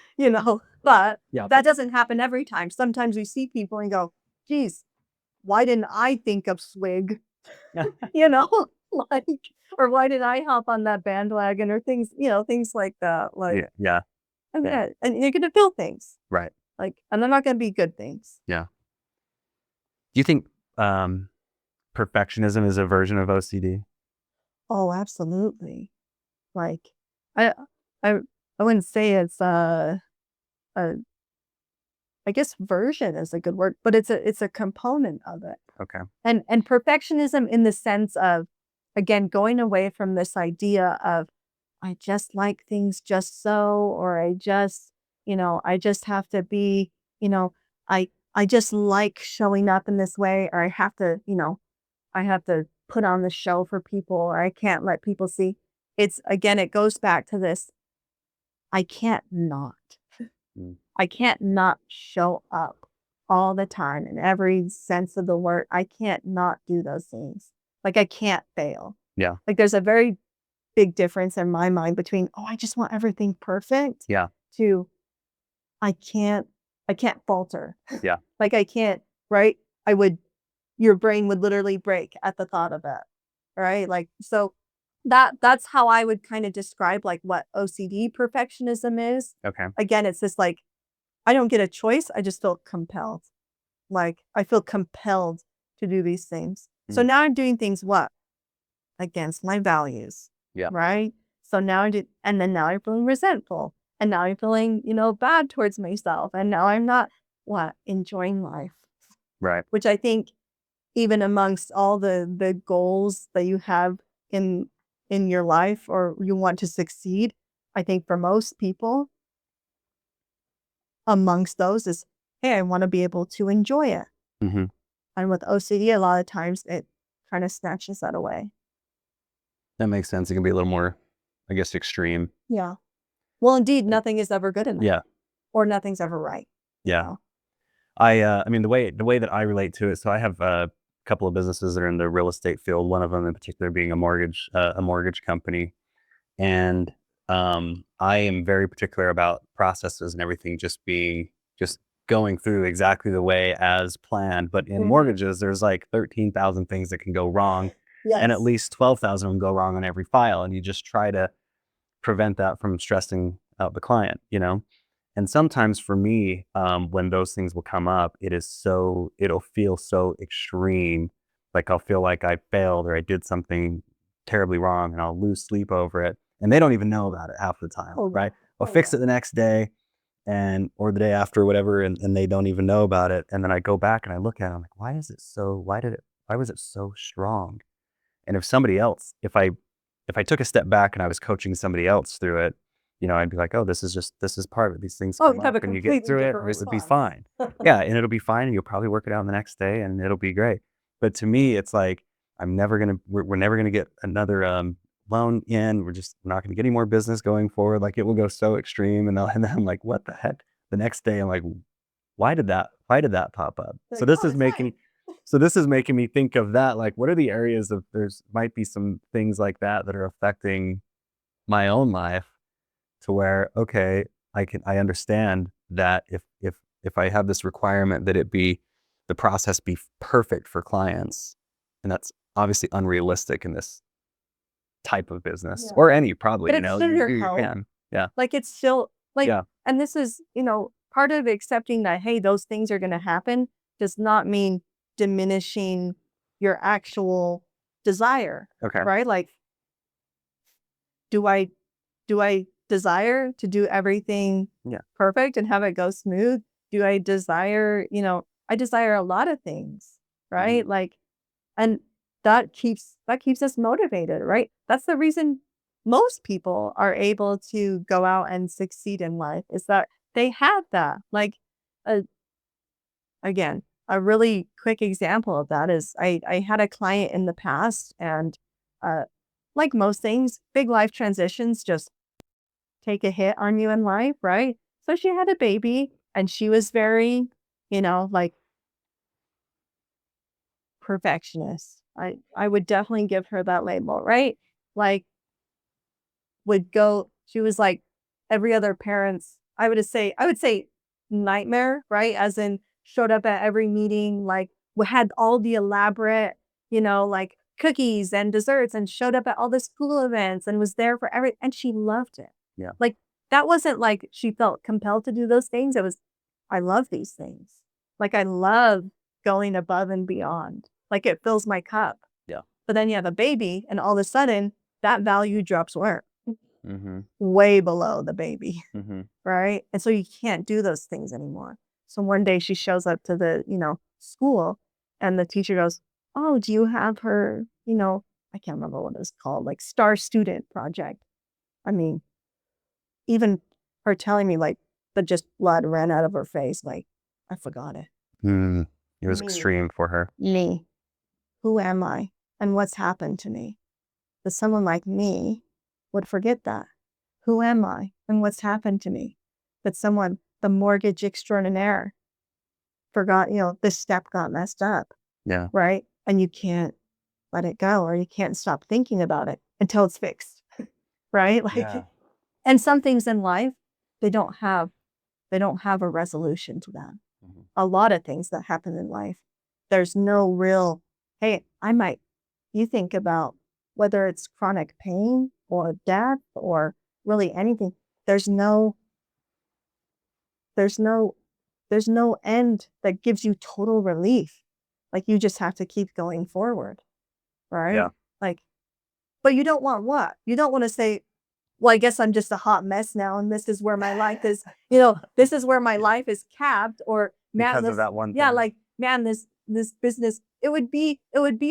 But
Yeah.
that doesn't happen every time. Sometimes we see people and go, geez, why didn't I think of swig? Like, or why did I hop on that bandwagon or things, things like that. Like,
Yeah.
yeah, and you're gonna feel things.
Right.
Like, and they're not gonna be good things.
Yeah. Do you think perfectionism is a version of OCD?
Oh, absolutely. Like, I I I wouldn't say it's a I guess version is a good word, but it's a component of it.
Okay.
And perfectionism in the sense of, again, going away from this idea of I just like things just so, or I just have to be, you know, I I just like showing up in this way, or I have to, I have to put on the show for people, or I can't let people see. It's again, it goes back to this. I can't not.
Mm.
I can't not show up all the time in every sense of the word. I can't not do those things. Like I can't fail.
Yeah.
Like there's a very big difference in my mind between, oh, I just want everything perfect
Yeah.
to I can't I can't falter.
Yeah.
Like I can't, right? I would your brain would literally break at the thought of it. Right? Like so that's how I would kind of describe like what OCD perfectionism is.
Okay.
Again, it's just like I don't get a choice. I just feel compelled. Like I feel compelled to do these things. So
Mm.
now I'm doing things what? Against my values.
Yeah.
Right? So now and then now I'm feeling resentful. And now I'm feeling, bad towards myself. And now I'm not what? Enjoying life.
Right.
Which I think even amongst all the goals that you have in in your life or you want to succeed, I think for most people, amongst those is, hey, I want to be able to enjoy it.
Hmm.
And with OCD, a lot of times it kind of snatches that away.
That makes sense. It can be a little more, I guess, extreme.
Yeah. Well, indeed, nothing is ever good enough
Yeah.
or nothing's ever right.
Yeah.
So,
I mean, the way that I relate to it. So I have a couple of businesses that are in the real estate field. One of them in particular being a mortgage company, and I am very particular about processes and everything just going through exactly the way as planned. But in
mhm.
mortgages, there's like 13,000 things that can go wrong, and at
Yes.
least 12,000 of them go wrong on every file, and you just try to prevent that from stressing out the client. And sometimes for me, when those things will come up, it'll feel so extreme. Like I'll feel like I failed or I did something terribly wrong and I'll lose sleep over it. And they don't even know about it half the time,
Oh, yeah.
right? I'll
Oh,
fix
yeah.
it the next day or the day after, whatever, and they don't even know about it. And then I go back and I look at it, I'm like, why was it so strong? And if I took a step back and I was coaching somebody else through it, I'd be like, oh, this is part of it. These things
Oh,
come
you have
up
a
and you get
completely
through it,
different
or it would be
response.
fine. Yeah, and it'll be fine, and you'll probably work it out the next day, and it'll be great. But to me, it's like we're never gonna get another loan in. We're not gonna get any more business going forward. Like it will go so extreme, and then I'm like, what the heck? The next day, I'm like, why did that pop up?
They're
So
like,
this
oh,
is
it's fine.
making me think of that. Like, what are the areas of there's might be some things like that are affecting my own life to where, okay, I understand that if I have this requirement that the process be perfect for clients, and that's obviously unrealistic in this type of business
Yeah.
or any probably,
But it's still
you
your
do your
health.
can. Yeah.
Like it's still like,
Yeah.
and this is, part of accepting that, hey, those things are going to happen does not mean diminishing your actual desire,
Okay.
right? Like, do I, do I desire to do everything
Yeah.
perfect and have it go smooth? Do I desire, I desire a lot of things,
Mhm.
right? Like, and that keeps us motivated, right? That's the reason most people are able to go out and succeed in life is that they have that. Like, uh, again, a really quick example of that is I had a client in the past and uh, like most things, big life transitions just take a hit on you in life, right? So she had a baby and she was very, like perfectionist. I would definitely give her that label, right? Like would go she was like every other parent's I would say nightmare, right? As in showed up at every meeting, like we had all the elaborate, like cookies and desserts and showed up at all the school events and was there for and she loved it.
Yeah.
Like that wasn't like she felt compelled to do those things. It was I love these things. Like I love going above and beyond. Like it fills my cup.
Yeah.
But then you have a baby and all of a sudden that value drops where?
Mhm.
Way below the baby,
Mhm.
right? And so you can't do those things anymore. So one day she shows up to the, school and the teacher goes, oh, do you have her, I can't remember what it's called, like star student project. I mean, even her telling me like the just blood ran out of her face, like, I forgot it.
It was
Me.
extreme for her.
Me. Who am I? And what's happened to me? But someone like me would forget that. Who am I? And what's happened to me? But someone, the mortgage extraordinaire, forgot, this step got messed up,
Yeah.
right? And you can't let it go, or you can't stop thinking about it until it's fixed, right?
Yeah.
And some things in life, they don't have a resolution to them.
Mhm.
A lot of things that happen in life, there's no real, hey, you think about whether it's chronic pain or death or really anything, there's no there's no there's no end that gives you total relief. Like, you just have to keep going forward, right?
Yeah.
Like, but you don't want what? You don't want to say, well, I guess I'm just a hot mess now, and this is where my life is, this is where my life is capped, or man,
Because of
this,
that one
yeah,
thing.
like, man, this business, it would be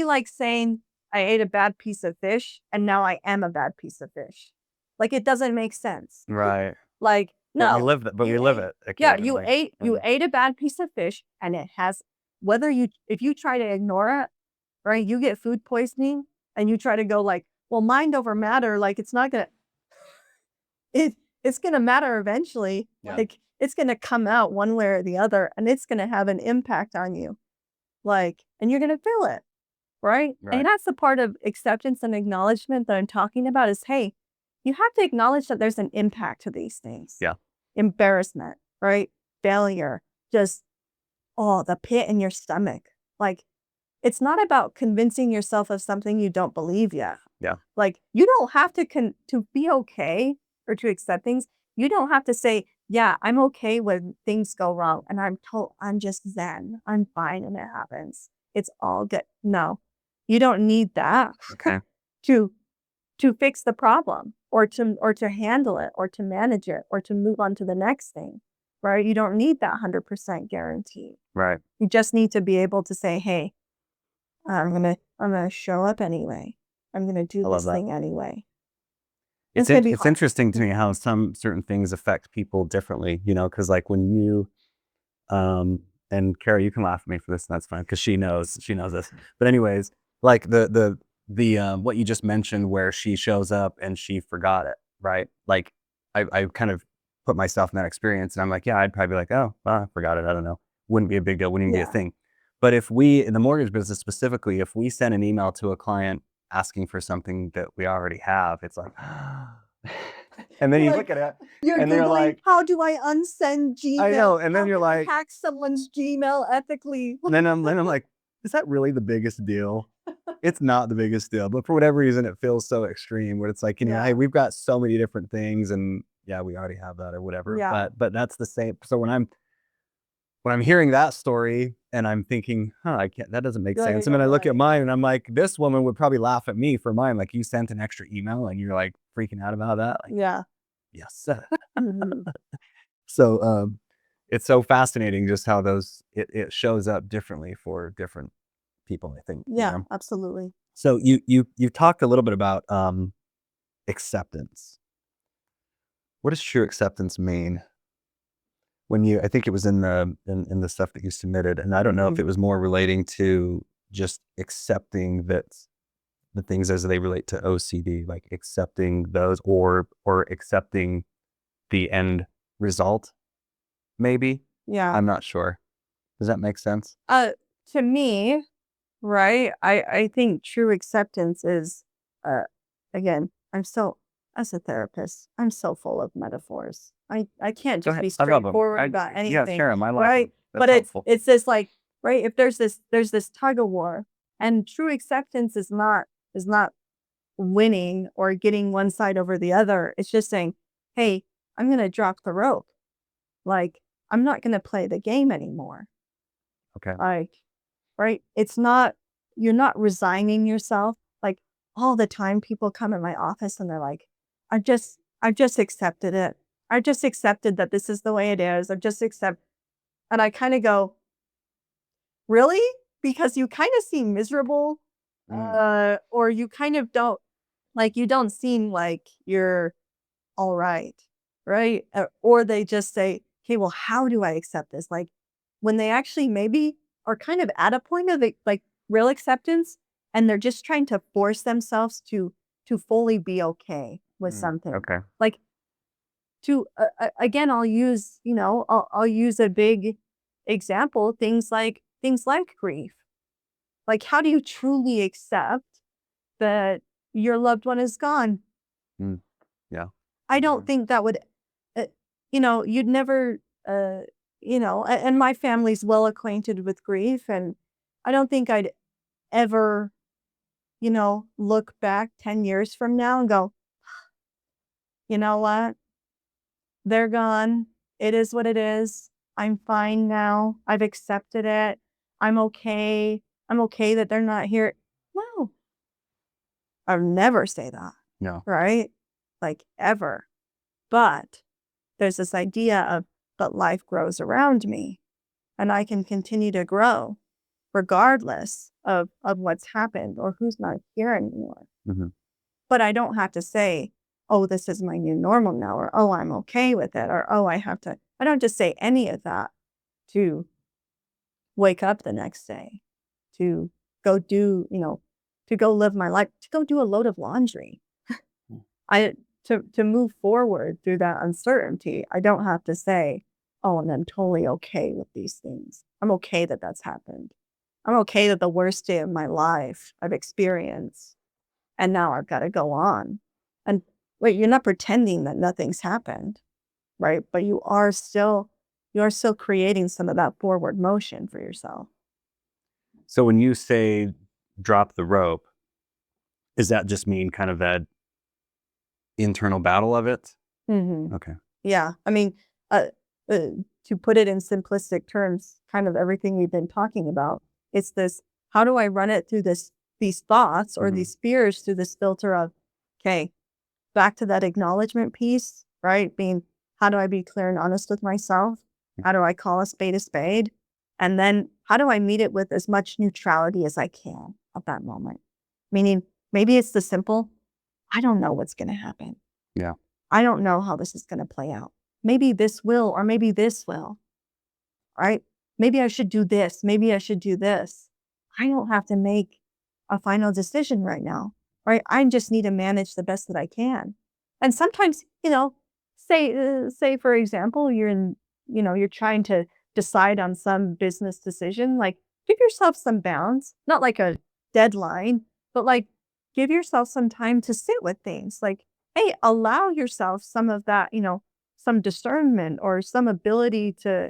like saying I ate a bad piece of fish and now I am a bad piece of fish. Like, it doesn't make sense.
Right.
Like,
But we
no,
live that. But we live it
yeah, you
occasionally.
ate you ate a bad piece of fish, and it has, if you try to ignore it, right? You get food poisoning, and you try to go like, well, mind over matter, like, it's not gonna it's gonna matter eventually.
Yeah.
Like, it's gonna come out one way or the other, and it's gonna have an impact on you. Like, and you're gonna feel it, right?
Right.
And that's the part of acceptance and acknowledgement that I'm talking about is, hey, you have to acknowledge that there's an impact to these things.
Yeah.
Embarrassment, right? Failure, just, oh, the pit in your stomach. Like, it's not about convincing yourself of something you don't believe yet.
Yeah.
Like, you don't have to be okay or to accept things. You don't have to say, yeah, I'm okay when things go wrong and I'm just zen. I'm fine when it happens. It's all good. No, you don't need that
Okay.
to fix the problem, or to handle it, or to manage it, or to move on to the next thing. Right? You don't need that 100% guarantee.
Right.
You just need to be able to say, hey, I'm gonna show up anyway. I'm gonna do
I love
this
that.
thing anyway.
It's
It's gonna be
it's
hard.
interesting to me how some certain things affect people differently. Because like when you and Kara, you can laugh at me for this, and that's fine because she knows this. But anyways, like the what you just mentioned, where she shows up and she forgot it, right? Like I kind of put myself in that experience, and I'm like, yeah, I'd probably be like, oh, well, I forgot it. I don't know. Wouldn't be a big deal. Wouldn't even be a
Yeah.
thing. But if we, in the mortgage business specifically, if we send an email to a client asking for something that we already have, it's like, and then
You're
you
like,
look at it,
you're
and they're
Googling,
like,
how do I unsend Gmail?
I know, and then
How
you're
can I
like,
hack someone's Gmail ethically?
then I'm like, is that really the biggest deal? It's not the biggest deal, but for whatever reason, it feels so extreme. Where it's like, hey,
Yeah.
we've got so many different things, and yeah, we already have that or whatever.
Yeah.
But that's the same. So when I'm hearing that story, and I'm thinking, I can't. That doesn't make
You're like,
sense. And then I look at
right.
mine, and I'm like, this woman would probably laugh at me for mine. Like, you sent an extra email, and you're like freaking out about that. Like,
Yeah.
yes.
Mhm.
So it's so fascinating just how it shows up differently for different people, I think.
Yeah, absolutely.
So you talked a little bit about acceptance. What does true acceptance mean? I think it was in the stuff that you submitted, and I don't know if
Mhm.
it was more relating to just accepting that the things as they relate to OCD, like accepting those, or accepting the end result, maybe.
Yeah.
I'm not sure. Does that make sense?
To me, right, I think true acceptance is, uh, again, as a therapist, I'm so full of metaphors. I can't
Go
just
ahead.
be
I love them.
straightforward about
Yeah,
anything,
share them. I like
right?
them. That's
But it's
helpful.
it's this, like, right, if there's this tug of war, and true acceptance is not winning or getting one side over the other. It's just saying, hey, I'm gonna drop the rope. Like, I'm not gonna play the game anymore.
Okay.
Like, right? It's not, you're not resigning yourself. Like, all the time people come in my office and they're like, I've just accepted it. I just accepted that this is the way it is. And I kind of go, really? Because you kind of seem miserable, or you kind of don't, like, you don't seem like you're all right, right? Or they just say, "Okay, well, how do I accept this? Like, when they actually maybe are kind of at a point of like real acceptance, and they're just trying to force themselves to fully be okay with something.
Okay.
Like to again, I'll use, I'll use a big example, things like grief. Like, how do you truly accept that your loved one is gone?
Mm. Yeah.
I don't think that would, uh, you'd never, and my family's well acquainted with grief, and I don't think I'd ever, look back 10 years from now and go, you know what? They're gone. It is what it is. I'm fine now. I've accepted it. I'm okay. I'm okay that they're not here. No, I'll never say that,
No.
right? Like, ever. But there's this idea of, but life grows around me and I can continue to grow regardless of what's happened or who's not here anymore.
Mm-hmm.
But I don't have to say, oh, this is my new normal now, or oh, I'm okay with it, or oh, I don't just say any of that to wake up the next day, to go do, to go live my life, to go do a load of laundry. I to move forward through that uncertainty, I don't have to say, oh, and I'm totally okay with these things. I'm okay that that's happened. I'm okay that the worst day of my life I've experienced, and now I've got to go on. And wait, you're not pretending that nothing's happened, right? But you are still creating some of that forward motion for yourself.
So when you say drop the rope, does that just mean kind of that internal battle of it?
Mm-hmm.
Okay.
Yeah. I mean, uh, to put it in simplistic terms, kind of everything we've been talking about, it's this, how do I run it through these thoughts or these fears through this filter of, okay, back to that acknowledgement piece, right? Being, how do I be clear and honest with myself? How do I call a spade a spade? And then how do I meet it with as much neutrality as I can at that moment? Meaning, maybe it's the simple, I don't know what's going to happen.
Yeah.
I don't know how this is going to play out. Maybe this will, or maybe this will, right? Maybe I should do this. Maybe I should do this. I don't have to make a final decision right now, right? I just need to manage the best that I can. And sometimes, say for example, you're trying to decide on some business decision, like give yourself some bounds, not like a deadline, but like give yourself some time to sit with things. Like, hey, allow yourself some of that, some discernment or some ability to,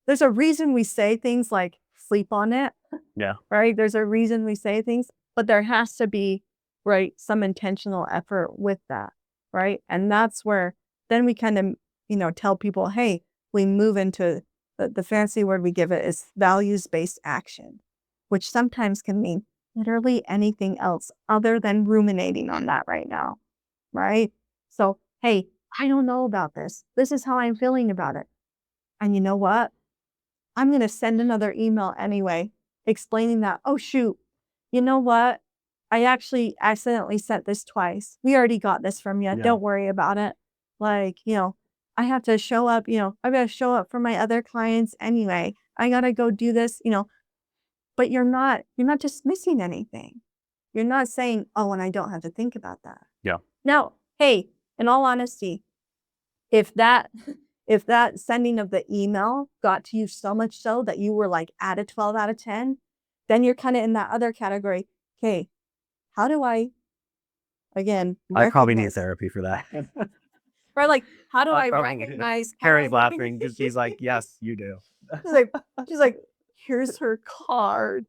there's a reason we say things like sleep on it,
Yeah.
right? There's a reason we say things, but there has to be, right, some intentional effort with that, right? And that's where then we kind of, tell people, hey, we move into the fancy word we give it is values-based action, which sometimes can mean literally anything else other than ruminating on that right now, right? So, hey, I don't know about this. This is how I'm feeling about it. And you know what? I'm going to send another email anyway, explaining that, oh, shoot, you know what? I actually accidentally sent this twice. We already got this from you.
Yeah.
Don't worry about it. Like, I have to show up, I've got to show up for my other clients anyway. I got to go do this, but you're not dismissing anything. You're not saying, oh, and I don't have to think about that.
Yeah.
Now, hey, in all honesty, if that if that sending of the email got to you so much so that you were like at a 12 out of 10, then you're kind of in that other category. Okay, how do I, again,
I probably need
recognize,
therapy for that.
right? Like, how do
I
I
probably-
recognize?
Carrie's laughing because she's like, yes, you do.
She's like, here's her card.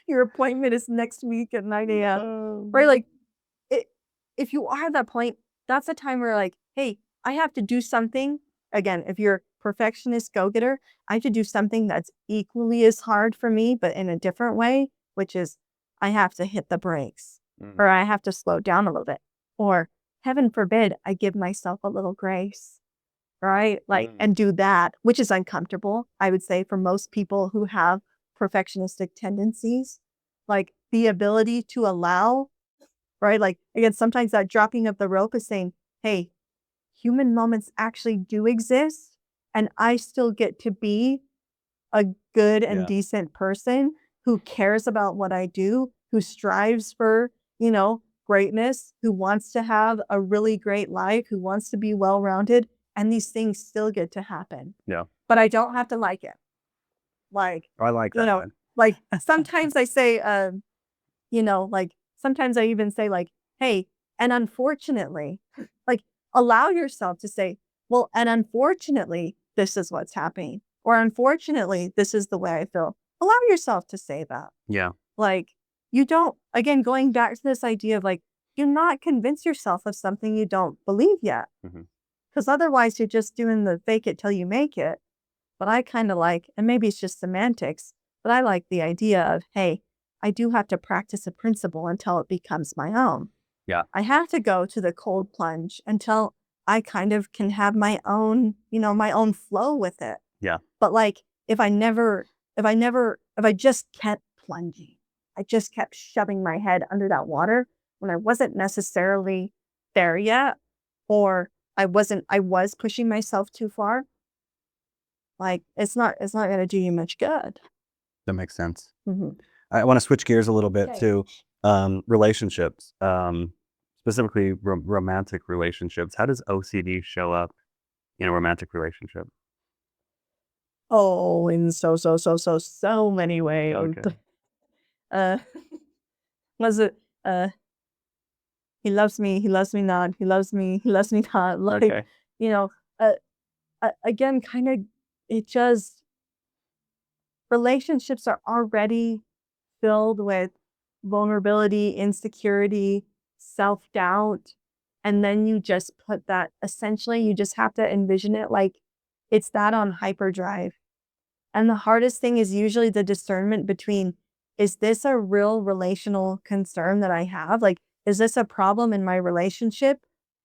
Your appointment is next week at 9 a.m. Right? Like, it, if you are at that point, that's a time where like, hey, I have to do something. Again, if you're perfectionist go-getter, I have to do something that's equally as hard for me, but in a different way, which is I have to hit the brakes or I have to slow down a little bit. Or heaven forbid, I give myself a little grace, right? Like, and do that, which is uncomfortable, I would say, for most people who have perfectionistic tendencies. Like the ability to allow, right? Like, again, sometimes that dropping of the rope is saying, hey, human moments actually do exist. and I still get to be a good and
Yeah.
decent person who cares about what I do, who strives for, greatness, who wants to have a really great life, who wants to be well-rounded, and these things still get to happen.
Yeah.
But I don't have to like it. Like,
I like that one.
like sometimes I say, like sometimes I even say like, hey, and unfortunately, like allow yourself to say, well, and unfortunately, this is what's happening. Or unfortunately, this is the way I feel. Allow yourself to say that.
Yeah.
Like you don't, again, going back to this idea of like, do not convince yourself of something you don't believe yet.
Mhm.
Because otherwise you're just doing the fake it till you make it. But I kind of like, and maybe it's just semantics, but I like the idea of, hey, I do have to practice a principle until it becomes my own.
Yeah.
I have to go to the cold plunge until I kind of can have my own, my own flow with it.
Yeah.
But like, if I just kept plunging, I just kept shoving my head under that water when I wasn't necessarily there yet, or I was pushing myself too far. Like, it's not gonna do you much good.
That makes sense.
Mhm.
I want to switch gears a little bit
Okay.
to relationships, specifically romantic relationships. How does OCD show up in a romantic relationship?
Oh, in so many ways.
Okay.
Uh, was it, uh, he loves me not, he loves me, he loves me not, like,
Okay.
you know, uh, again, kinda it just relationships are already filled with vulnerability, insecurity, self-doubt, and then you just put that essentially, you just have to envision it like it's that on hyperdrive. And the hardest thing is usually the discernment between, is this a real relational concern that I have? Like, is this a problem in my relationship?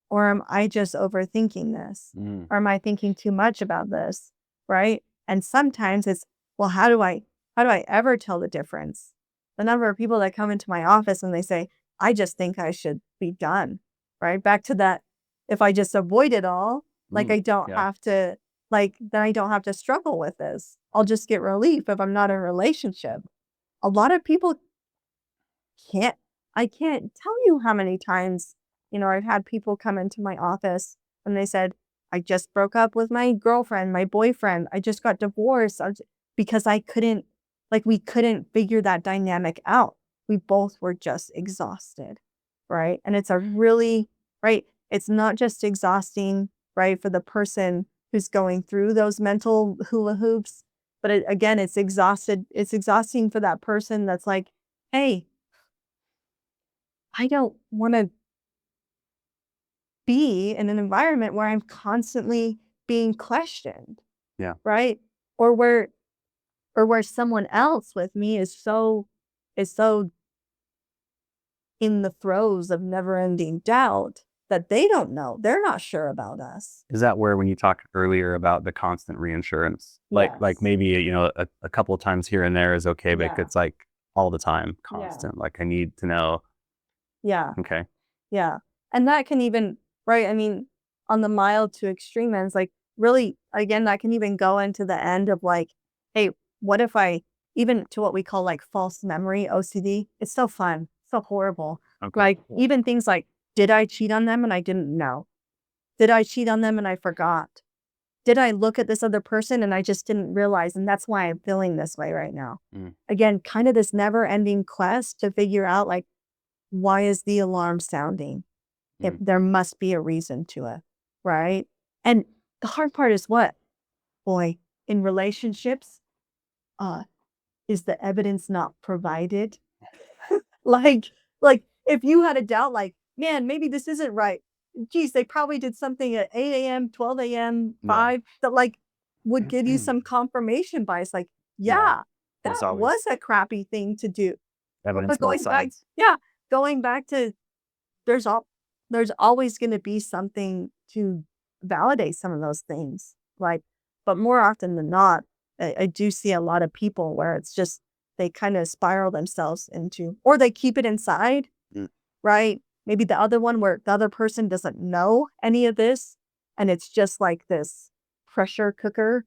Or am I just overthinking this?
Mm.
Or am I thinking too much about this? Right. And sometimes it's, well, how do I ever tell the difference? The number of people that come into my office and they say, I just think I should be done. Right. Back to that. If I just avoid it all, like
Mm.
I don't
Yeah.
have to then I don't have to struggle with this. I'll just get relief if I'm not in a relationship. A lot of people can't I can't tell you how many times, I've had people come into my office and they said, I just broke up with my girlfriend, my boyfriend. I just got divorced because we couldn't figure that dynamic out. We both were just exhausted. Right. And it's a really, right. It's not just exhausting, right, for the person who's going through those mental hula hoops, but again, it's exhausting for that person that's like, hey, I don't wanna be in an environment where I'm constantly being questioned,
Yeah.
right? Or where someone else with me is so in the throes of never-ending doubt that they don't know. They're not sure about us.
Is that where, when you talked earlier about the constant reinsurance, like
Yes.
maybe, a couple of times here and there is okay, but
Yeah.
it's like all the time,
Yeah.
constant. Like I need to know.
Yeah.
Okay.
Yeah. And that can even, right, I mean, on the mild to extreme ends, like really, again, that can even go into the end of like, hey, what if I, even to what we call like false memory OCD? It's so fun, so horrible.
Okay.
Like even things like, did I cheat on them and I didn't know? Did I cheat on them and I forgot? Did I look at this other person and I just didn't realize? And that's why I'm feeling this way right now.
Mm.
Again, kind of this never ending quest to figure out like, why is the alarm sounding? If
Mm.
there must be a reason to it, right? And the hard part is what? Boy, in relationships, uh, is the evidence not provided? Like like, if you had a doubt, like, "Man, maybe this isn't right. Geez, they probably did something at 8 AM, 12 AM,
Yeah.
5," that, like, would give you some confirmation bias, like,
Yeah.
"Yeah,
There's
that
always
was a crappy thing to do."
evidence
But
both
going back,
sides.
yeah, going back to there's al there's always gonna be something to validate some of those things, like but more often than not, I do see a lot of people where it's just they kinda spiral themselves into or they keep it inside,
Mm.
right? Maybe the other person doesn't know any of this, and it's just like this pressure cooker,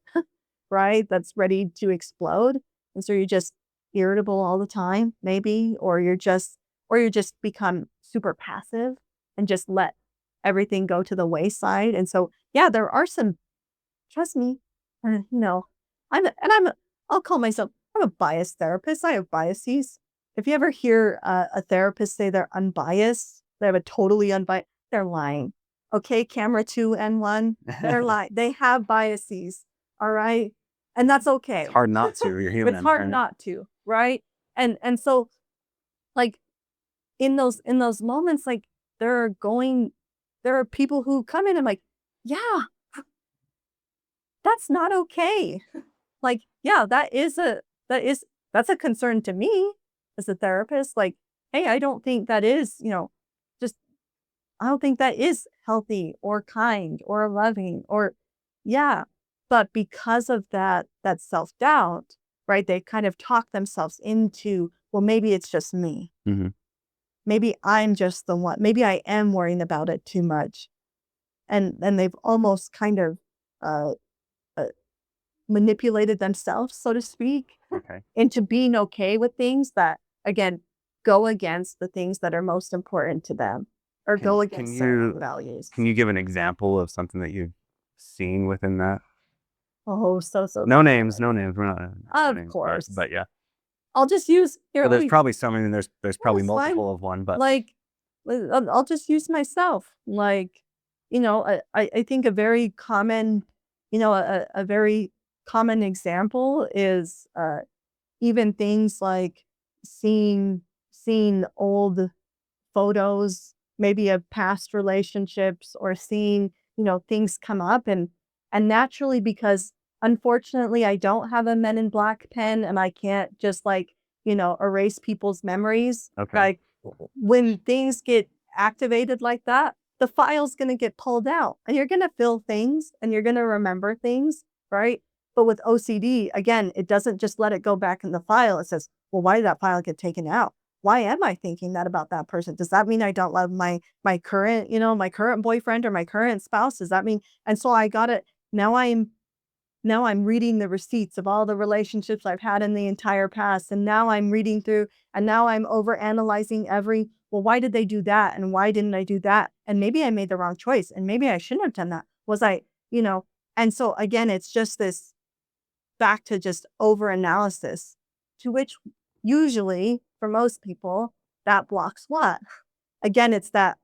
right? That's ready to explode. And so you're just irritable all the time, maybe, or you just become super passive and just let everything go to the wayside. And so, yeah, there are some, trust me, you know, I'll call myself, I'm a biased therapist. I have biases. If you ever hear a therapist say they're unbiased, they have a totally unbiased, they're lying. Okay, camera two and one, they're lying. They have biases. All right. And that's
It's
okay.
hard not to. You're
It's
human,
hard
right?
not to, right? And so like in those moments, like there are people who come in and like, yeah, that's not okay. Like, yeah, that is that's a concern to me as a therapist. Like, hey, I don't think that is, just I don't think that is healthy or kind or loving or yeah. But because of that self-doubt, right, they kind of talk themselves into, well, maybe it's just me.
Mhm.
Maybe I'm just the one. Maybe I am worrying about it too much. And then they've almost kind of uh, uh, manipulated themselves, so to speak,
Okay.
into being okay with things that, again, go against the things that are most important to them or go
Can
against their own values.
you give an example of something that you've seen within that?
Oh, so
No names,
common.
no names. We're not no
Of
names,
course.
but yeah.
I'll just use here.
But
Let
there's
me.
probably some, and there's probably
That's fine.
multiple of one, but
Like, I'll just use myself. Like, I think a very common, a very common example is even things like seeing old photos, maybe of past relationships or seeing, things come up and naturally because unfortunately I don't have a Men in Black pen and I can't just like, erase people's memories.
okay.
Like when things get activated like that, the file's going to get pulled out and you're going to feel things and you're going to remember things, right? But with OCD, again, it doesn't just let it go back in the file. It says, well, why did that file get taken out? Why am I thinking that about that person? Does that mean I don't love my current, my current boyfriend or my current spouse? Does that mean? And so I got it. Now I'm reading the receipts of all the relationships I've had in the entire past. And now I'm reading through and now I'm over analyzing well, why did they do that? And why didn't I do that? And maybe I made the wrong choice. And maybe I shouldn't have done that. Was I, and so again, it's just this back to just over analysis, to which usually for most people, that blocks what? Again, it's that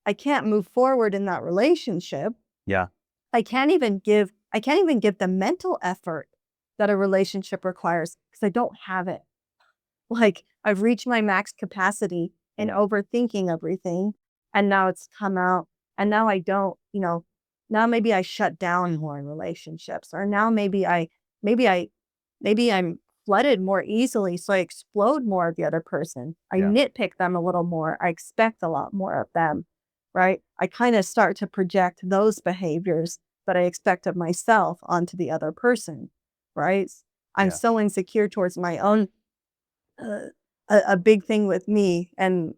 I can't move forward in that relationship.
Yeah.
I can't even give the mental effort that a relationship requires because I don't have it. Like I've reached my max capacity in overthinking everything and now it's come out and now I don't, now maybe I shut down more in relationships or now maybe I maybe I'm flooded more easily so I explode more of the other person. I
Yeah.
nitpick them a little more. I expect a lot more of them, right? I kind of start to project those behaviors that I expect of myself onto the other person, right? I'm
Yeah.
so insecure towards my own uh, a big thing with me, and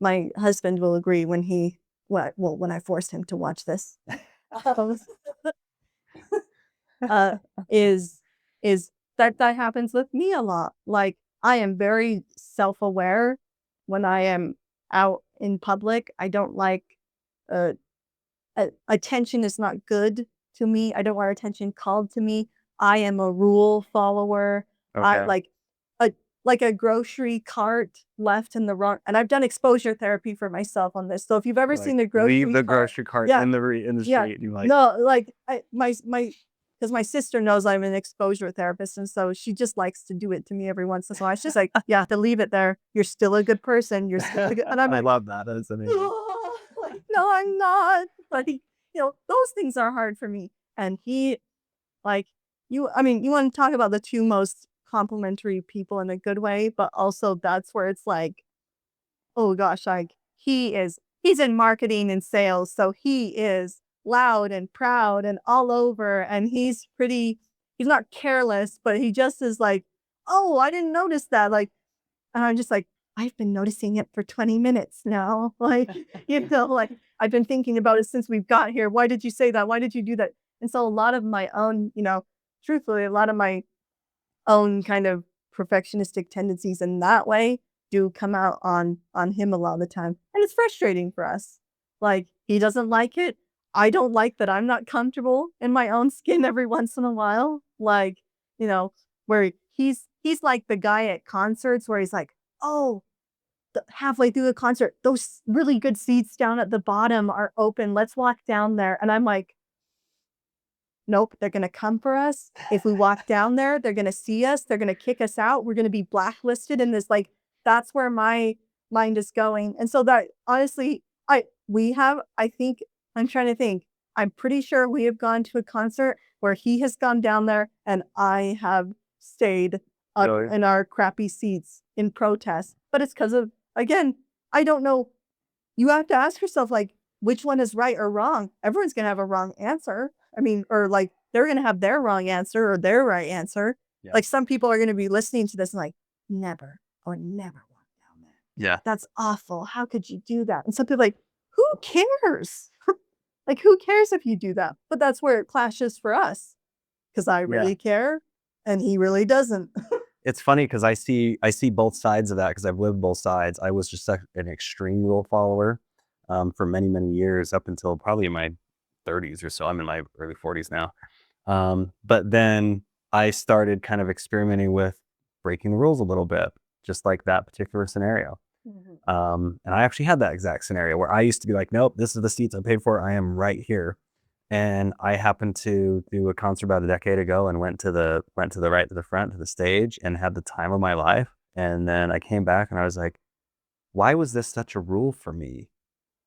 my husband will agree when when I forced him to watch this, um, uh, is is that happens with me a lot. Like I am very self aware when I am out in public. I don't like uh, attention is not good to me. I don't want attention called to me. I am a rule follower. I
Okay.
a like a grocery cart left in the wrong and I've done exposure therapy for myself on this. So if you've ever
Like
seen a
leave
grocery
the
cart,
grocery cart
yeah,
in the
yeah.
street, and you're like,
No, like my because my sister knows I'm an exposure therapist, and so she just likes to do it to me every once in a while. It's just like, yeah, to leave it there. You're still a good person. You're still a good, and I'm
I
like,
love that. That's amazing.
like, no, I'm not. But those things are hard for me. And he, like, I mean, you want to talk about the two most complimentary people in a good way, but also that's where it's like, oh gosh, like he's in marketing and sales, so he is loud and proud and all over, and he's not careless, but he just is like, oh, I didn't notice that. Like, and I'm just like, I've been noticing it for 20 minutes now. Like, like I've been thinking about it since we've got here. Why did you say that? Why did you do that? And so a lot of my own, truthfully, a lot of my own kind of perfectionistic tendencies in that way do come out on him a lot of the time. And it's frustrating for us. Like he doesn't like it. I don't like that I'm not comfortable in my own skin every once in a while. Like, you know, where he's like the guy at concerts where he's like, "Oh, halfway through the concert, those really good seats down at the bottom are open. Let's walk down there." And I'm like, nope, they're gonna come for us. If we walk down there, they're gonna see us, they're gonna kick us out, we're gonna be blacklisted in this, like, that's where my mind is going, and so that honestly, I think I'm trying to think, I'm pretty sure we have gone to a concert where he has gone down there and I have stayed up
Really?
in our crappy seats in protest, but it's because of again, I don't know, you have to ask yourself, like, which one is right or wrong? Everyone's gonna have a wrong answer. I mean, or like they're gonna have their wrong answer or their right answer.
Yeah.
Like some people are gonna be listening to this and like, never or never walk down there.
Yeah.
That's awful. How could you do that? And some people are like, who cares? Like, who cares if you do that? But that's where it clashes for us because I really care and he really doesn't.
It's funny because I see both sides of that because I've lived both sides. I was just an extreme rule follower for many, many years up until probably in my 30s or so. I'm in my early 40s now. But then I started kind of experimenting with breaking the rules a little bit, just like that particular scenario. And I actually had that exact scenario where I used to be like, nope, this is the seats I paid for. I am right here. And I happened to do a concert about a decade ago and went to the right to the front to the stage and had the time of my life. And then I came back and I was like, why was this such a rule for me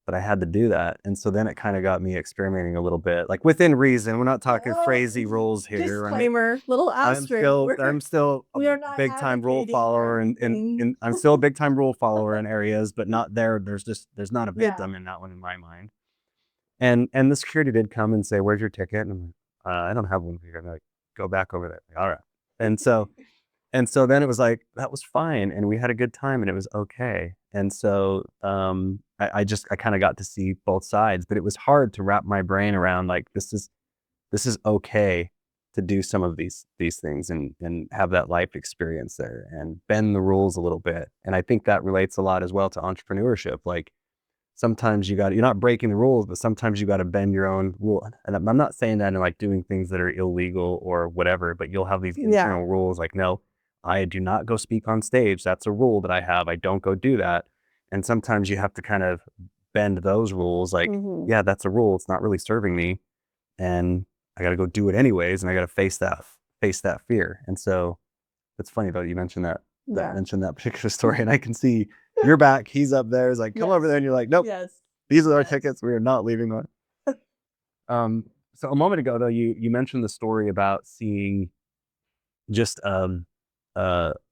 that I had to do that? And so then it kind of got me experimenting a little bit, like within reason. We're not talking crazy rules here, right?
Disclaimer, little asterisk.
I'm still
We
a
are not
big time rule
advocating for
follower
anything.
and I'm still a big time rule follower in areas, but not there. There's not a
Yeah.
victim in that one in my mind. And the security did come and say, "Where's your ticket?" And I'm like, "I don't have one here." And they're like, "Go back over there." Like, all right. And so then it was like that was fine, and we had a good time, and it was okay. And so I kind of got to see both sides, but it was hard to wrap my brain around like this is okay to do some of these things and have that life experience there and bend the rules a little bit. And I think that relates a lot as well to entrepreneurship. Like sometimes you're not breaking the rules, but sometimes you got to bend your own rule. And I'm not saying that in like doing things that are illegal or whatever, but you'll have these internal rules like, no, I do not go speak on stage. That's a rule that I have. I don't go do that. And sometimes you have to kind of bend those rules. Like, yeah, that's a rule. It's not really serving me. And I got to go do it anyways. And I got to face that fear. And so it's funny though, you mentioned that particular story and I can see you're back, he's up there. It's like, come over there. And you're like, nope, these are our tickets. We are not leaving on. So a moment ago, though, you mentioned the story about seeing just a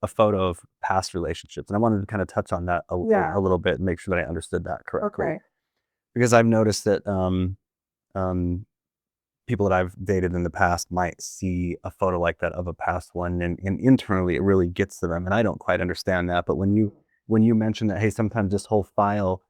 photo of past relationships. And I wanted to kind of touch on that a little bit and make sure that I understood that correctly.
Okay.
Because I've noticed that people that I've dated in the past might see a photo like that of a past one and internally it really gets to them. And I don't quite understand that. But when you mentioned that, hey, sometimes this whole file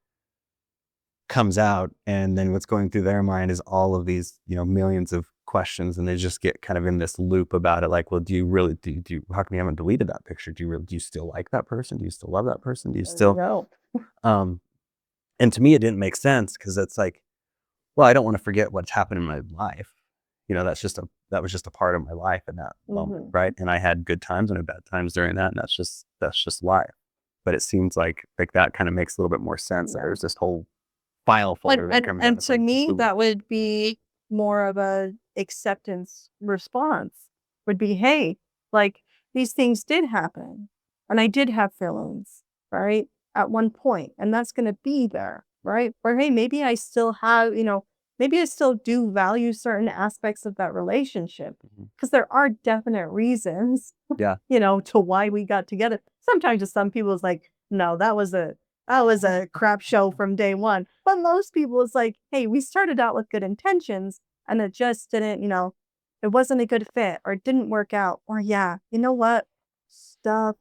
comes out and then what's going through their mind is all of these, millions of questions and they just get kind of in this loop about it. Like, well, do you really, do you, how come you haven't deleted that picture? Do you still like that person? Do you still love that person? Do you still,
No.
And to me, it didn't make sense because it's like, well, I don't want to forget what's happened in my life. That was just a part of my life in that moment. Right. And I had good times and I had bad times during that. And that's just life. But it seems like that kind of makes a little bit more sense.
Yeah.
There's this whole file folder that comes out.
And to me, that would be more of a acceptance response would be, hey, like these things did happen and I did have feelings, right? At one point, and that's going to be there, right? Or, hey, maybe I still have, maybe I still do value certain aspects of that relationship because there are definite reasons, to why we got together. Sometimes to some people it's like, no, that was a crap show from day one. But most people it's like, hey, we started out with good intentions and it just didn't, it wasn't a good fit or it didn't work out. Or yeah, you know what? Stuff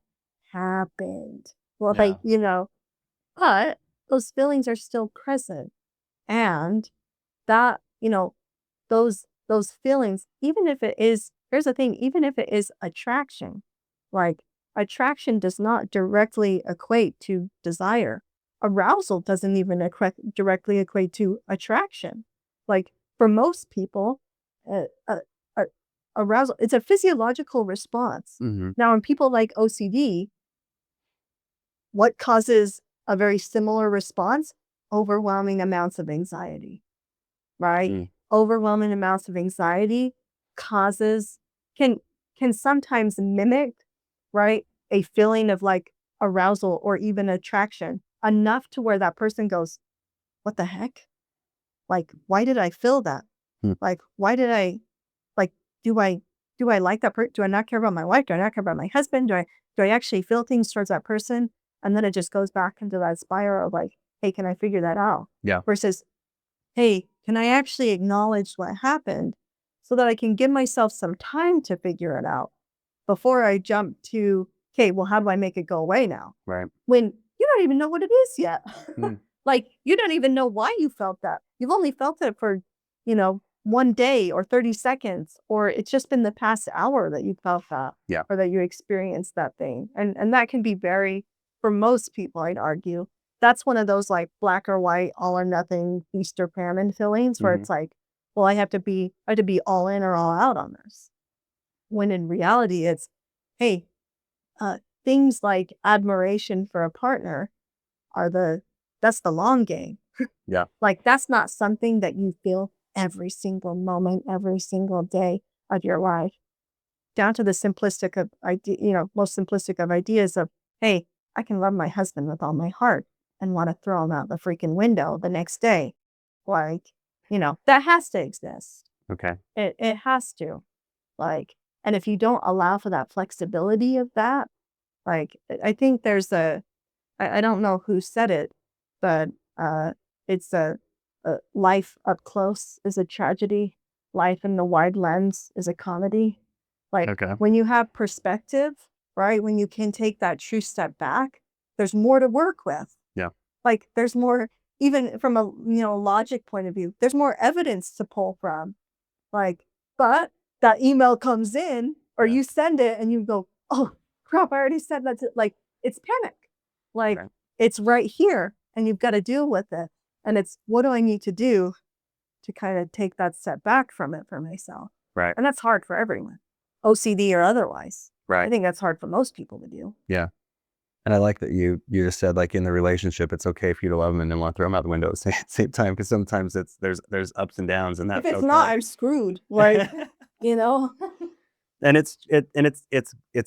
happened. Well, but those feelings are still present. And that, those those feelings, even if it is, here's the thing, even if it is attraction, like attraction does not directly equate to desire. Arousal doesn't even directly equate to attraction. Like for most people, uh, uh, uh, arousal, it's a physiological response.
Mhm.
Now, in people like OCD, what causes a very similar response? Overwhelming amounts of anxiety, right?
Mm.
Overwhelming amounts of anxiety causes can can sometimes mimic, right, a feeling of like arousal or even attraction enough to where that person goes, "What the heck? Like, why did I feel that?
Hmm.
Like, why did I like do I like that person? Do I not care about my wife? Do I not care about my husband? Do I actually feel things towards that person?" And then it just goes back into that spiral of like, "Hey, can I figure that out?"
Yeah.
Versus, "Hey, can I actually acknowledge what happened so that I can give myself some time to figure it out before I jump to, okay, well, how do I make it go away now?"
Right.
When you don't even know what it is yet.
Mm.
Like, you don't even know why you felt that. You've only felt it for, 1 day or 30 seconds, or it's just been the past hour that you felt that
Yeah.
or that you experienced that thing. And that can be very, for most people, I'd argue, that's one of those like black or white, all or nothing, feast or famine feelings where
Mhm.
it's like, well, I have to be all in or all out on this. When in reality, it's, hey, things like admiration for a partner are that's the long game.
Yeah.
Like, that's not something that you feel every single moment, every single day of your life. Down to the simplistic of most simplistic of ideas of, hey, I can love my husband with all my heart and want to throw him out the freaking window the next day. Like, that has to exist.
Okay.
It has to. Like, and if you don't allow for that flexibility of that, like, I think there's I don't know who said it, but it's life up close is a tragedy. Life in the wide lens is a comedy. Like
Okay.
when you have perspective, right? When you can take that true step back, there's more to work with.
Yeah.
Like there's more, even from a logic point of view, there's more evidence to pull from. Like, but that email comes in or
Yeah.
you send it and you go, "Oh, crap, I already said that." Like, it's panic. Like,
Right.
it's right here and you've got to deal with it. And it's, what do I need to do to kind of take that step back from it for myself?
Right.
And that's hard for everyone, OCD or otherwise. I
Right.
think that's hard for most people to do.
Yeah. And I like that you just said, like, in the relationship, it's okay for you to love them and then want to throw them out the window at the same time, because sometimes there's ups and downs, and
If
that's
it's not,
okay.
I'm screwed. Like, you know?
And it's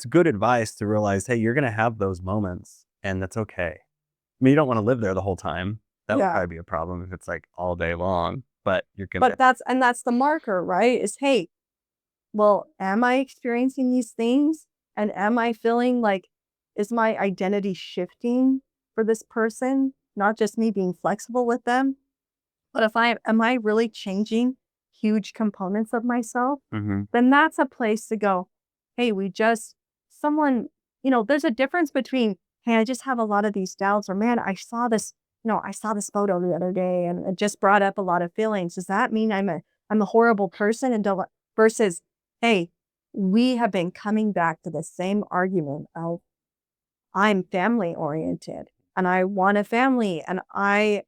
good advice to realize, hey, you're gonna have those moments, and that's okay. I mean, you don't want to live there the whole time. That would
Yeah.
probably be a problem if it's like all day long, but you're
But
gonna.
that's the marker, right? Is, hey, well, am I experiencing these things? And am I feeling like, is my identity shifting for this person? Not just me being flexible with them, but am I really changing huge components of myself?
Mhm.
Then that's a place to go, hey, someone, there's a difference between, hey, I just have a lot of these doubts, or man, I saw this photo the other day and it just brought up a lot of feelings. Does that mean I'm a horrible person and don't, versus, hey, we have been coming back to the same argument of, I'm family oriented and I want a family and I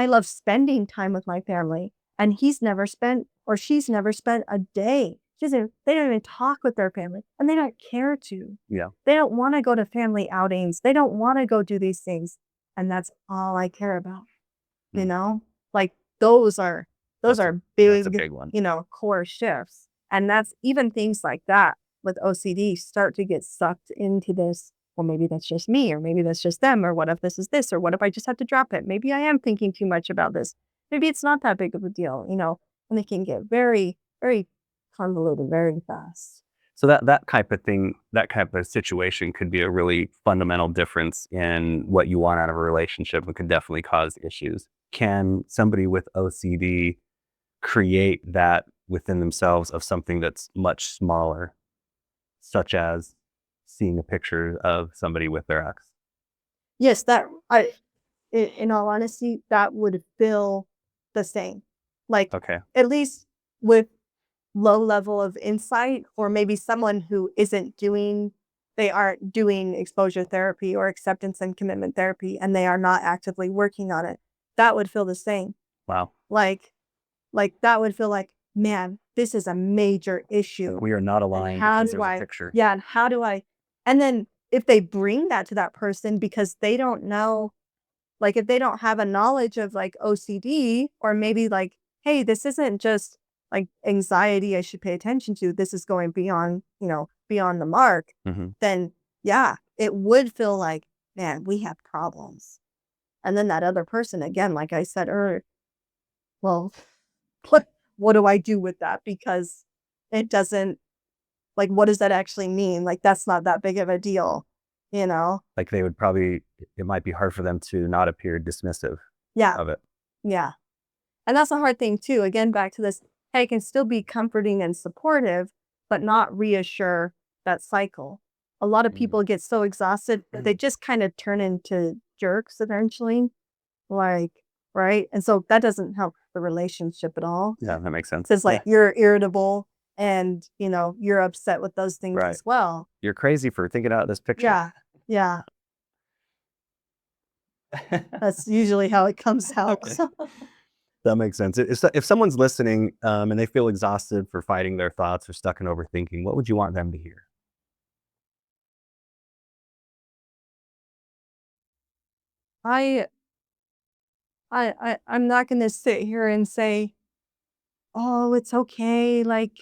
love spending time with my family, and he's never spent or she's never spent a day. They don't even talk with their family and they don't care to.
Yeah.
They don't want to go to family outings. They don't want to go do these things. And that's all I care about, you
Mm.
know? Like those are
That's a that's a
big,
big one.
core shifts. And that's even things like that with OCD start to get sucked into this. Well, maybe that's just me, or maybe that's just them, or what if this is this, or what if I just have to drop it? Maybe I am thinking too much about this. Maybe it's not that big of a deal, and they can get very, very convoluted very fast.
So that type of thing, that type of situation could be a really fundamental difference in what you want out of a relationship, and could definitely cause issues. Can somebody with OCD create that within themselves of something that's much smaller, such as seeing a picture of somebody with their ex?
Yes, in all honesty, that would feel the same. Like,
Okay.
at least with low level of insight, or maybe someone who they aren't doing exposure therapy or acceptance and commitment therapy, and they are not actively working on it, that would feel the same.
Wow.
Like that would feel like, man, this is a major issue.
We are not
And
aligned
how
because
do
there's a
I,
picture.
yeah, and how do I, and then if they bring that to that person because they don't know, like if they don't have a knowledge of like OCD, or maybe like, hey, this isn't just like anxiety I should pay attention to, this is going beyond, beyond the mark,
Mhm.
then yeah, it would feel like, man, we have problems. And then that other person, again, like I said earlier, well, what do I do with that? Because it doesn't, like, what does that actually mean? Like, that's not that big of a deal, you know?
Like they would probably, it might be hard for them to not appear dismissive
Yeah.
of it.
Yeah. And that's a hard thing too. Again, back to this, hey, it can still be comforting and supportive, but not reassure that cycle. A lot of people get so exhausted that they just kind of turn into jerks eventually. Like, right? And so that doesn't help the relationship at all.
Yeah, that makes sense.
Because like you're irritable and you're upset with those things
Right.
as well.
You're crazy for thinking out this picture.
Yeah. Yeah. That's usually how it comes out.
Okay. That makes sense. If someone's listening and they feel exhausted for fighting their thoughts or stuck in overthinking, what would you want them to hear?
I I'm not gonna sit here and say, "Oh, it's okay, like,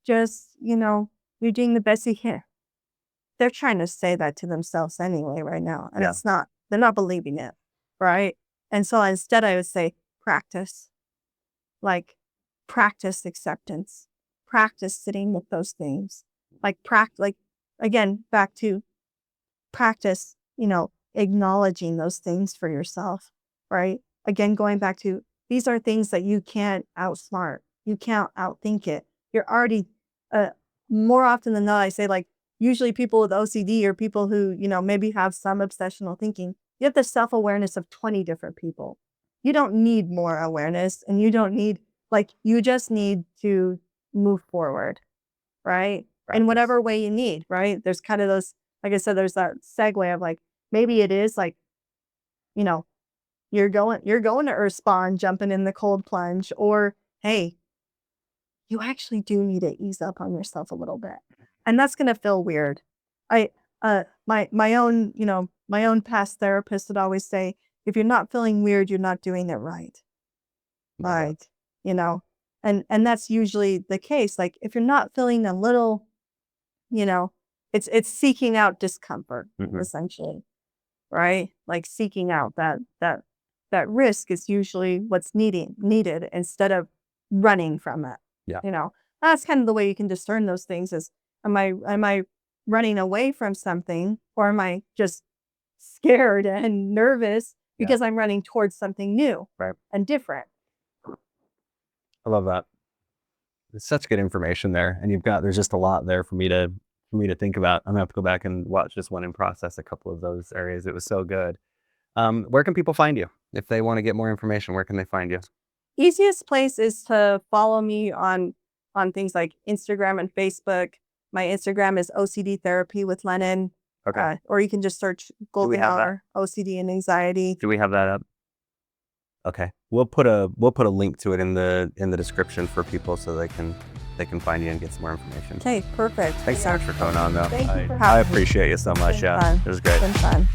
just, you're doing the best you can." They're trying to say that to themselves anyway right now, and
Yeah.
it's not. They're not believing it, right? And so instead I would say, practice. Like, practice acceptance. Practice sitting with those things. Like, again, back to practice, acknowledging those things for yourself, right? Again, going back to, these are things that you can't outsmart. You can't outthink it. You're already, uh, more often than not, I say, like, usually people with OCD or people who, maybe have some obsessional thinking, you have the self-awareness of 20 different people. You don't need more awareness, and you don't need, like, you just need to move forward, right? In
Practice.
whatever way you need, right? There's kind of those, like I said, there's that segue of like, maybe it is like, you know, you're going to Earth Spawn, jumping in the cold plunge, or hey, you actually do need to ease up on yourself a little bit. And that's gonna feel weird. I my own, my own past therapist would always say, if you're not feeling weird, you're not doing it right. Like, you know, and that's usually the case. Like if you're not feeling a little, you know, it's seeking out discomfort,
Mhm.
essentially, right? Like seeking out that risk is usually what's needed instead of running from it.
Yeah.
That's kind of the way you can discern those things is, am I running away from something, or am I just scared and nervous
Yeah.
because I'm running towards something new
Right.
and different?
I love that. It's such good information there, and there's just a lot there for me to think about. I'm gonna have to go back and watch this one and process a couple of those areas. It was so good. Where can people find you if they want to get more information? Where can they find you?
Easiest place is to follow me on things like Instagram and Facebook. My Instagram is OCD Therapy with Lennon.
Okay.
Or you can just search
we
Golden
have that?
Hour OCD and anxiety.
Do we have that up? Okay. We'll put a link to it in the description for people so they can find you and get some more information.
Okay, perfect.
Thanks so much for coming on, though.
Thank you for
I
having me.
appreciate you so much.
It's been
Yeah,
fun.
it was great.
It's been fun.